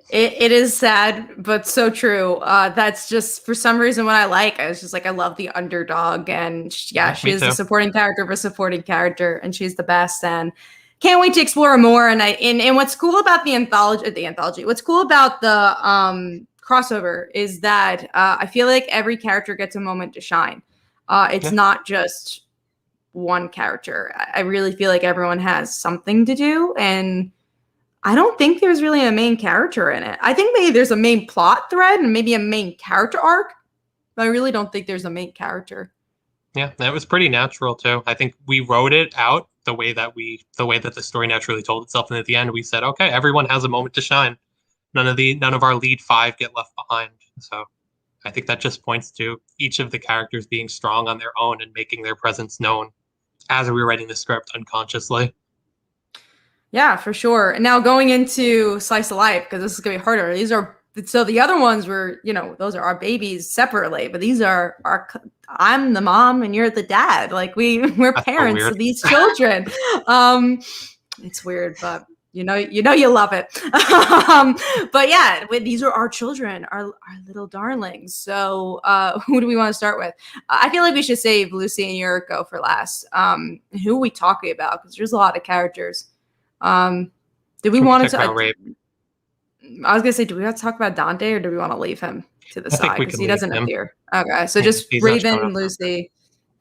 It is sad, but so true. That's just, for some reason, what I like. I was just like, I love the underdog, and she is the supporting character of a supporting character, and she's the best. And can't wait to explore more. And what's cool about the anthology, what's cool about the crossover is that I feel like every character gets a moment to shine. It's not just one character. I really feel like everyone has something to do, and I don't think there's really a main character in it. I think maybe there's a main plot thread and maybe a main character arc, but I really don't think there's a main character. Yeah, that was pretty natural too. I think we wrote it out the way that the story naturally told itself, and at the end we said, okay, everyone has a moment to shine. None of our lead 5 get left behind. So I think that just points to each of the characters being strong on their own and making their presence known as we were writing the script unconsciously. Yeah, for sure. And now going into Slice of Life, because this is gonna be harder. So the other ones were, those are our babies separately, but these are I'm the mom and you're the dad. Like we're parents of these children. It's weird, but you love it. But yeah, these are our children, our little darlings. So who do we want to start with? I feel like we should save Lucy and Yuriko for last. Who are we talking about? Because there's a lot of characters. Did we want to? I was gonna say, do we want to talk about Dante, or do we want to leave him to the side because he doesn't appear? Okay, so just Raven, Lucy.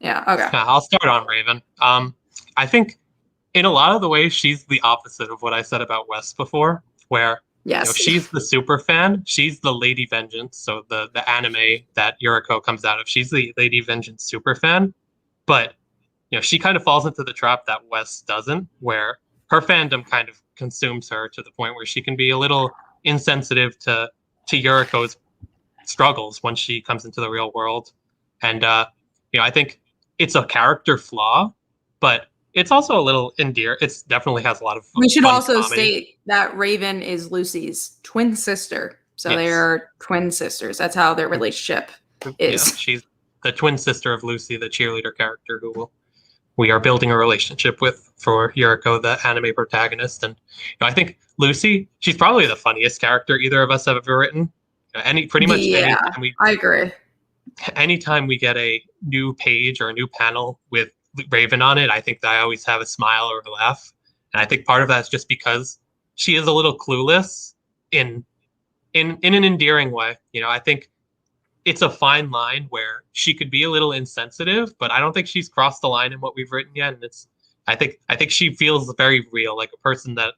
Yeah. Okay. Yeah, I'll start on Raven. I think in a lot of the ways, she's the opposite of what I said about Wes before, where she's the super fan. She's the Lady Vengeance, so the anime that Yuriko comes out of. She's the Lady Vengeance super fan, but she kind of falls into the trap that Wes doesn't, where her fandom kind of consumes her to the point where she can be a little insensitive to Yuriko's struggles when she comes into the real world. And I think it's a character flaw, but it's also a little endearing. It's definitely has a lot of We should fun also comedy. state that Raven is Lucy's twin sister. So they Yes. are twin sisters. That's how their relationship Yeah, is. she's the twin sister of Lucy, the cheerleader character we are building a relationship with for Yuriko, the anime protagonist. And I think Lucy, she's probably the funniest character either of us have ever written. Pretty much Yeah, I agree. anytime we get a new page or a new panel with Raven on it, I think that I always have a smile or a laugh. And I think part of that's just because she is a little clueless in in an endearing way. I think it's a fine line where she could be a little insensitive, but I don't think she's crossed the line in what we've written yet. And I think she feels very real, like a person that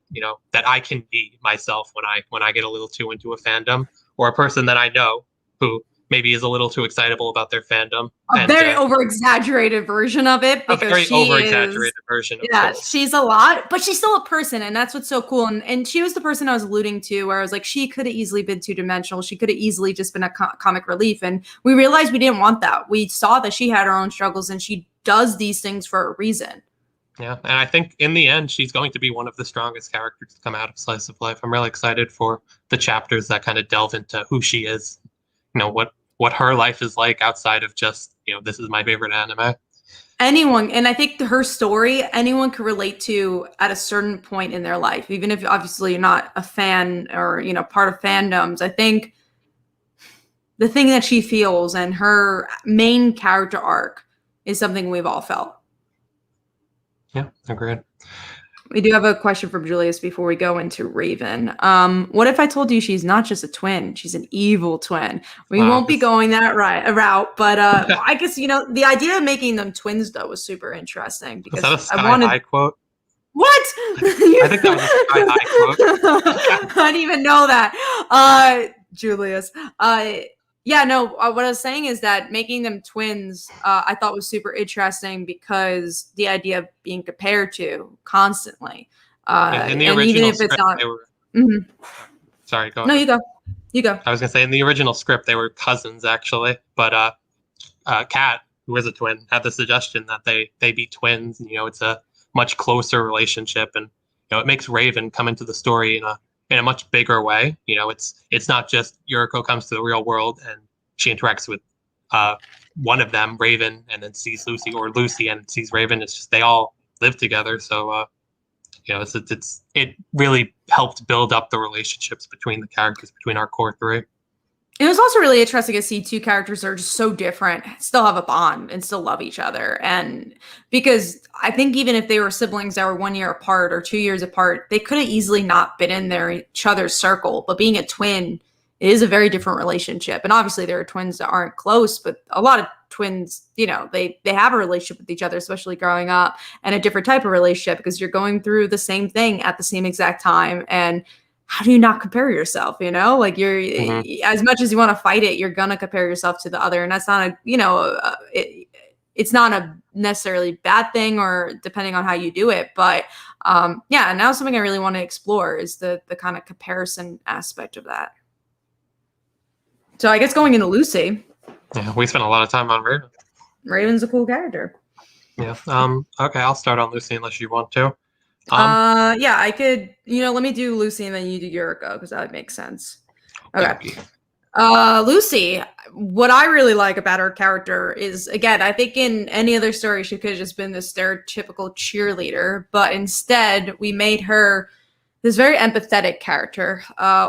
that I can be myself when I get a little too into a fandom, or a person that I know who maybe is a little too excitable about their fandom. A very over exaggerated version of it, A because very she over is, exaggerated version of yeah, Soul. she's a lot, but she's still a person, and that's what's so cool. And she was the person I was alluding to, where I was like, she could have easily been two-dimensional. She could have easily just been a comic relief, and we realized we didn't want that. We saw that she had her own struggles, and she does these things for a reason. Yeah, and I think in the end, she's going to be one of the strongest characters to come out of Slice of Life. I'm really excited for the chapters that kind of delve into who she is, what her life is like outside of just, this is my favorite anime. Anyone, and I think her story, anyone can relate to at a certain point in their life, even if obviously you're not a fan or, part of fandoms. I think the thing that she feels and her main character arc is something we've all felt. Yeah, agreed. We do have a question from Julius before we go into Raven. What if I told you she's not just a twin, she's an evil twin? We won't be going that route, but I guess, the idea of making them twins, though, was super interesting, because is that a Sky High quote? What? I think that was a Sky High quote. I didn't even know that. Julius. Yeah, no, what I was saying is that making them twins, I thought was super interesting, because the idea of being compared to constantly. In the and original even if script, it's not. they were. Mm-hmm. Sorry, go No, ahead. you go. I was going to say, in the original script, they were cousins, actually. But Kat, who is a twin, had the suggestion that they be twins. And, it's a much closer relationship. And, it makes Raven come into the story in a much bigger way. It's not just Yuriko comes to the real world and she interacts with one of them, Raven, and then sees Lucy, or Lucy and sees Raven. It's just they all live together. So it really helped build up the relationships between the characters, between our core three. It was also really interesting to see two characters that are just so different, still have a bond and still love each other. And because I think even if they were siblings that were 1 year apart or 2 years apart, they could have easily not been in each other's circle. But being a twin is a very different relationship. And obviously there are twins that aren't close, but a lot of twins, they have a relationship with each other, especially growing up, and a different type of relationship, because you're going through the same thing at the same exact time. And how do you not compare yourself? Like you're as much as you want to fight it, you're going to compare yourself to the other. And that's not it's not a necessarily bad thing, or depending on how you do it. But yeah, now something I really want to explore is the kind of comparison aspect of that. So I guess going into Lucy. Yeah, we spent a lot of time on Raven. Raven's a cool character. Yeah. Okay, I'll start on Lucy unless you want to. Yeah, I could, let me do Lucy and then you do Yuriko, because that would make sense. Okay. Lucy, what I really like about her character is, again, I think in any other story, she could have just been this stereotypical cheerleader, but instead we made her this very empathetic character,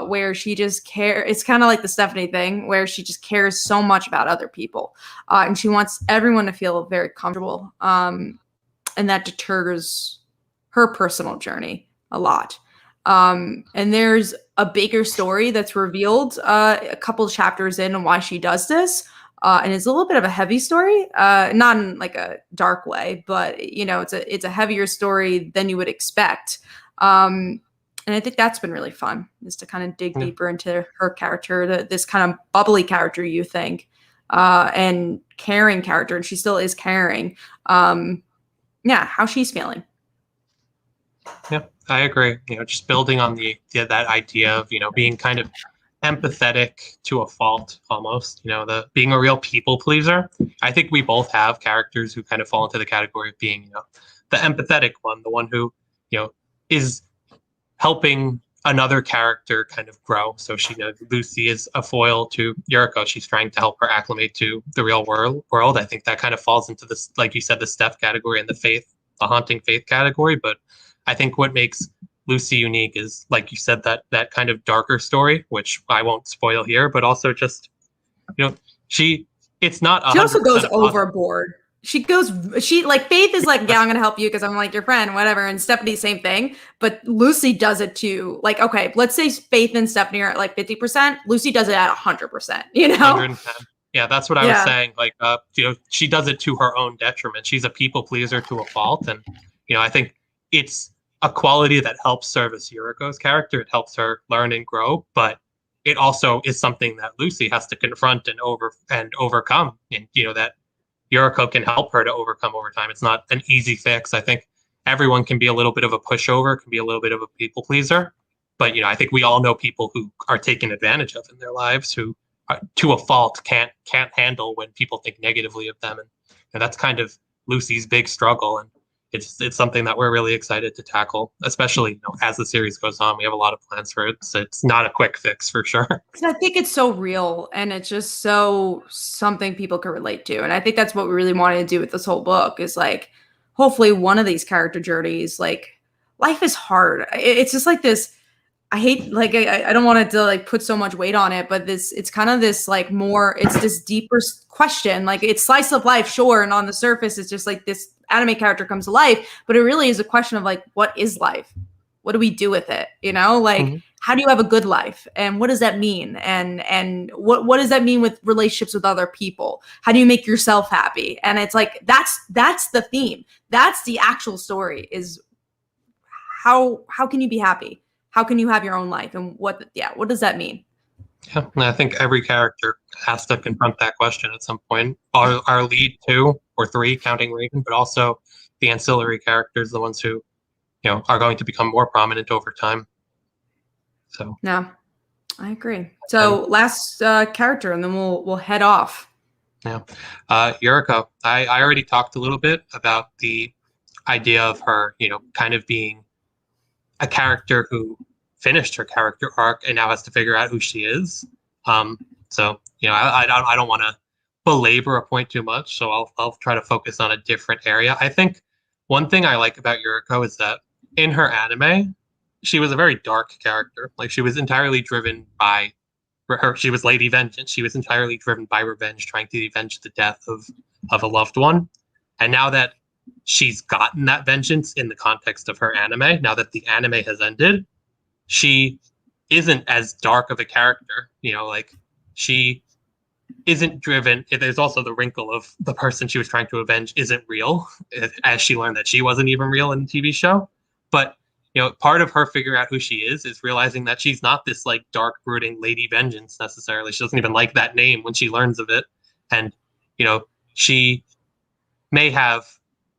where she just cares. It's kind of like the Stephanie thing, where she just cares so much about other people, and she wants everyone to feel very comfortable, and that deters her personal journey a lot. And there's a bigger story that's revealed a couple chapters in on why she does this. And it's a little bit of a heavy story, not in like a dark way, but it's a heavier story than you would expect. And I think that's been really fun, is to kind of dig deeper into her character, this kind of bubbly character, you think, and caring character, and she still is caring. Yeah, how she's feeling. Yeah, I agree. Just building on that idea of being kind of empathetic to a fault, almost. The being a real people pleaser. I think we both have characters who kind of fall into the category of being the empathetic one, the one who, is helping another character kind of grow. So Lucy is a foil to Yuriko. She's trying to help her acclimate to the real world. I think that kind of falls into this, like you said, the Steph category and the haunting faith category. But I think what makes Lucy unique is, like you said, that kind of darker story, which I won't spoil here, but also just, it's not 100% she also goes positive. overboard. She like Faith is like, yeah, I'm gonna help you because I'm like your friend, whatever. And Stephanie, same thing. But Lucy does it too. Like, okay, let's say Faith and Stephanie are at like 50%. Lucy does it at 100%. 110. Yeah, that's what I was saying. Like, she does it to her own detriment. She's a people pleaser to a fault, and I think it's a quality that helps service Yuriko's character. It helps her learn and grow, but it also is something that Lucy has to confront and overcome. And that Yuriko can help her to overcome over time. It's not an easy fix. I think everyone can be a little bit of a pushover, can be a little bit of a people pleaser. But, I think we all know people who are taken advantage of in their lives, who to a fault can't handle when people think negatively of them. And that's kind of Lucy's big struggle. And it's something that we're really excited to tackle, especially as the series goes on. We have a lot of plans for it. So it's not a quick fix for sure. Because I think it's so real and it's just so something people can relate to. And I think that's what we really wanted to do with this whole book is like, hopefully one of these character journeys, like life is hard. It's just like this. I hate, like, I don't want to like put so much weight on it, but it's kind of this like it's this deeper question. Like it's slice of life, sure. And on the surface, it's just like this anime character comes to life, but it really is a question of like, what is life? What do we do with it? Like, how do you have a good life? And what does that mean? And what does that mean with relationships with other people? How do you make yourself happy? And it's like, that's the theme. That's the actual story is how can you be happy? How can you have your own life? And what does that mean? Yeah, and I think every character has to confront that question at some point. Our lead 2 or 3, counting Raven, but also the ancillary characters, the ones who, are going to become more prominent over time. So yeah, I agree. So last character, and then we'll head off. Yeah, Yuriko. I already talked a little bit about the idea of her, kind of being a character who finished her character arc and now has to figure out who she is. So I don't want to belabor a point too much, so I'll try to focus on a different area. I think one thing I like about Yuriko is that in her anime, she was a very dark character. Like she was entirely driven by she was Lady Vengeance. She was entirely driven by revenge, trying to avenge the death of a loved one. And now that she's gotten that vengeance in the context of her anime, now that the anime has ended, she isn't as dark of a character. Like she isn't driven. There's also the wrinkle of the person she was trying to avenge isn't real, as she learned that she wasn't even real in the TV show. But part of her figuring out who she is realizing that she's not this like dark, brooding Lady Vengeance necessarily. She doesn't even like that name when she learns of it. And, she may have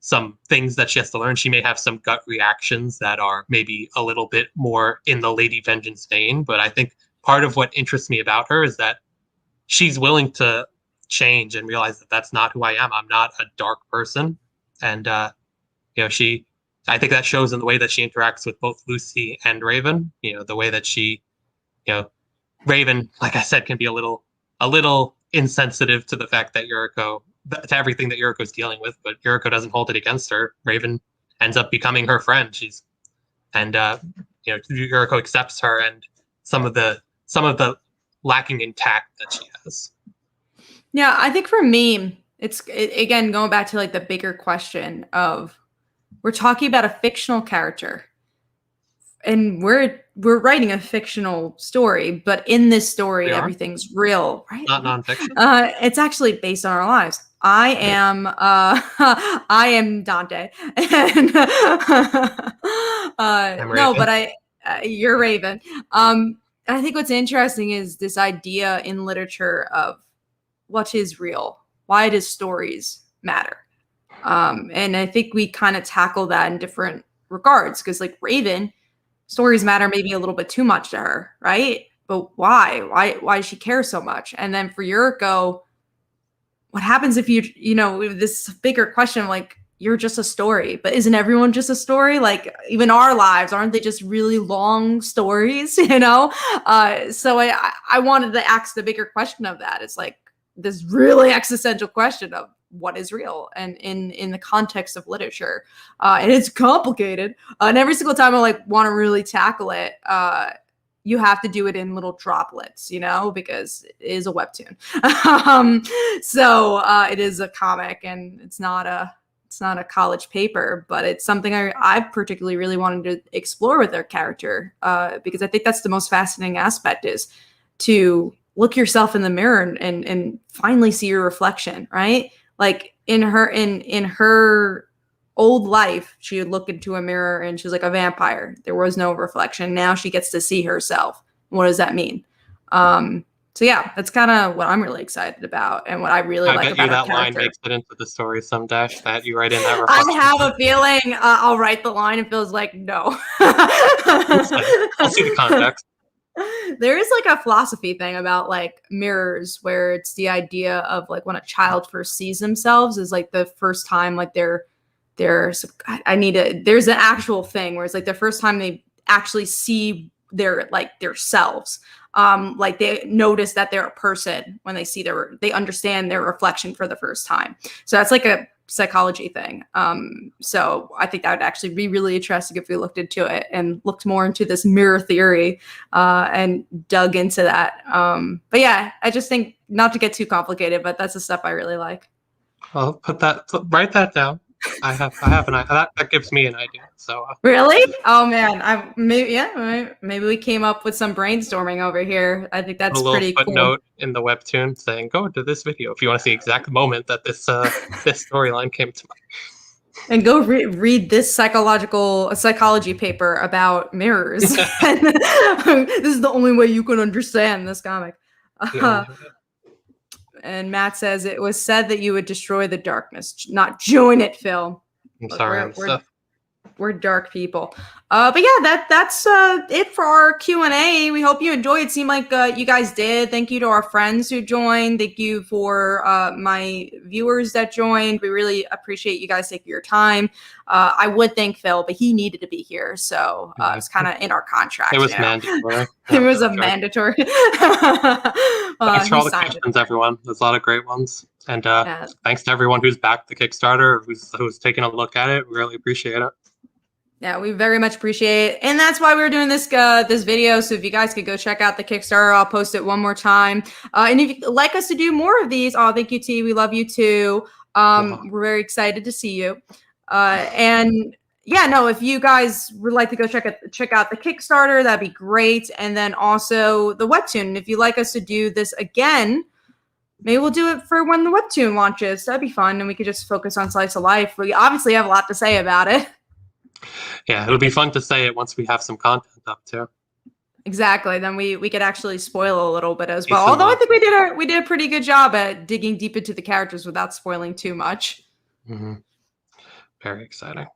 some things that she has to learn. She may have some gut reactions that are maybe a little bit more in the Lady Vengeance vein. But I think part of what interests me about her is that she's willing to change and realize that that's not who I am. I'm not a dark person. And, I think that shows in the way that she interacts with both Lucy and Raven. The way that she, Raven, like I said, can be a little insensitive to the fact that to everything that Yuriko's dealing with, but Yuriko doesn't hold it against her. Raven ends up becoming her friend. Yuriko accepts her and some of the lacking in tact that she has. Yeah, I think for me, again, going back to like the bigger question of, we're talking about a fictional character and we're writing a fictional story, but in this story, everything's real, right? Not nonfiction. It's actually based on our lives. I am Dante. And, no, but you're Raven. I think what's interesting is this idea in literature of what is real. Why does stories matter? And I think we kind of tackle that in different regards because like Raven, stories matter maybe a little bit too much to her, right? But why? Why does she care so much? And then for Yuriko, what happens if this bigger question of like, you're just a story, but isn't everyone just a story? Like even our lives, aren't they just really long stories, you know? So I wanted to ask the bigger question of that. It's like this really existential question of what is real and in the context of literature. And it's complicated. And every single time I like want to really tackle it, you have to do it in little droplets, you know, because it is a webtoon. So it is a comic, and it's not a college paper, but it's something I particularly really wanted to explore with their character, because I think that's the most fascinating aspect, is to look yourself in the mirror and finally see your reflection, right? Like in her old life, she would look into a mirror and she was like a vampire. There was no reflection. Now she gets to see herself. What does that mean? So yeah, that's kind of what I'm really excited about, and what I really like about her that character. line makes it into the story some dash that you write in that I reflection. have a feeling I'll write the line and feels like no. I'll see the context. There is like a philosophy thing about like mirrors, where it's the idea of like when a child first sees themselves is like the first time like there's an actual thing where it's like the first time they actually see their selves. Like they notice that they're a person when they see they understand their reflection for the first time. So that's like a psychology thing. So I think that would actually be really interesting if we looked into it and looked more into this mirror theory, and dug into that. But yeah, I just think, not to get too complicated, but that's the stuff I really like. I'll write that down. I have an idea. That gives me an idea. So really? Oh man, maybe we came up with some brainstorming over here. I think that's pretty cool. A little footnote in the webtoon saying, "Go to this video if you want to see the exact moment that this storyline came to mind." And go read this psychology paper about mirrors. This is the only way you can understand this comic. And Matt says, it was said that you would destroy the darkness, not join it, Phil. I'm sorry. We're dark people. But yeah, that's it for our Q&A. We hope you enjoyed. It seemed like you guys did. Thank you to our friends who joined. Thank you for my viewers that joined. We really appreciate you guys taking your time. I would thank Phil, but he needed to be here, so it's kind of in our contract. It was mandatory. It was a mandatory. Thanks for all the questions, everyone. There's a lot of great ones. And thanks to everyone who's backed the Kickstarter, who's taken a look at it. We really appreciate it. Yeah, we very much appreciate it. And that's why we're doing this video. So if you guys could go check out the Kickstarter, I'll post it one more time. And if you'd like us to do more of these, thank you, T. We love you too. We're very excited to see you. And yeah, no, if you guys would like to go check out the Kickstarter, that'd be great. And then also the Webtoon. If you'd like us to do this again, maybe we'll do it for when the Webtoon launches. That'd be fun. And we could just focus on Slice of Life. We obviously have a lot to say about it. Yeah, it'll be fun to say it once we have some content up too. Exactly. Then we could actually spoil a little bit as well. Although I think we did a pretty good job at digging deep into the characters without spoiling too much. Mm-hmm. Very exciting.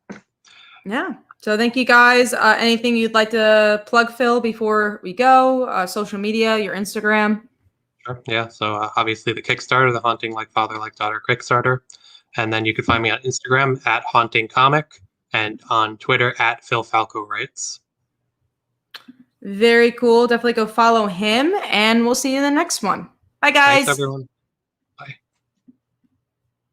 Yeah. So thank you guys. Anything you'd like to plug, Phil, before we go? Social media, your Instagram. Sure. Yeah. So obviously the Kickstarter, the Haunting Like Father Like Daughter Kickstarter, and then you can find me on Instagram at Haunting Comic. And on Twitter at Phil Falco Writes. Very cool. Definitely go follow him, and we'll see you in the next one. Bye, guys. Thanks, everyone.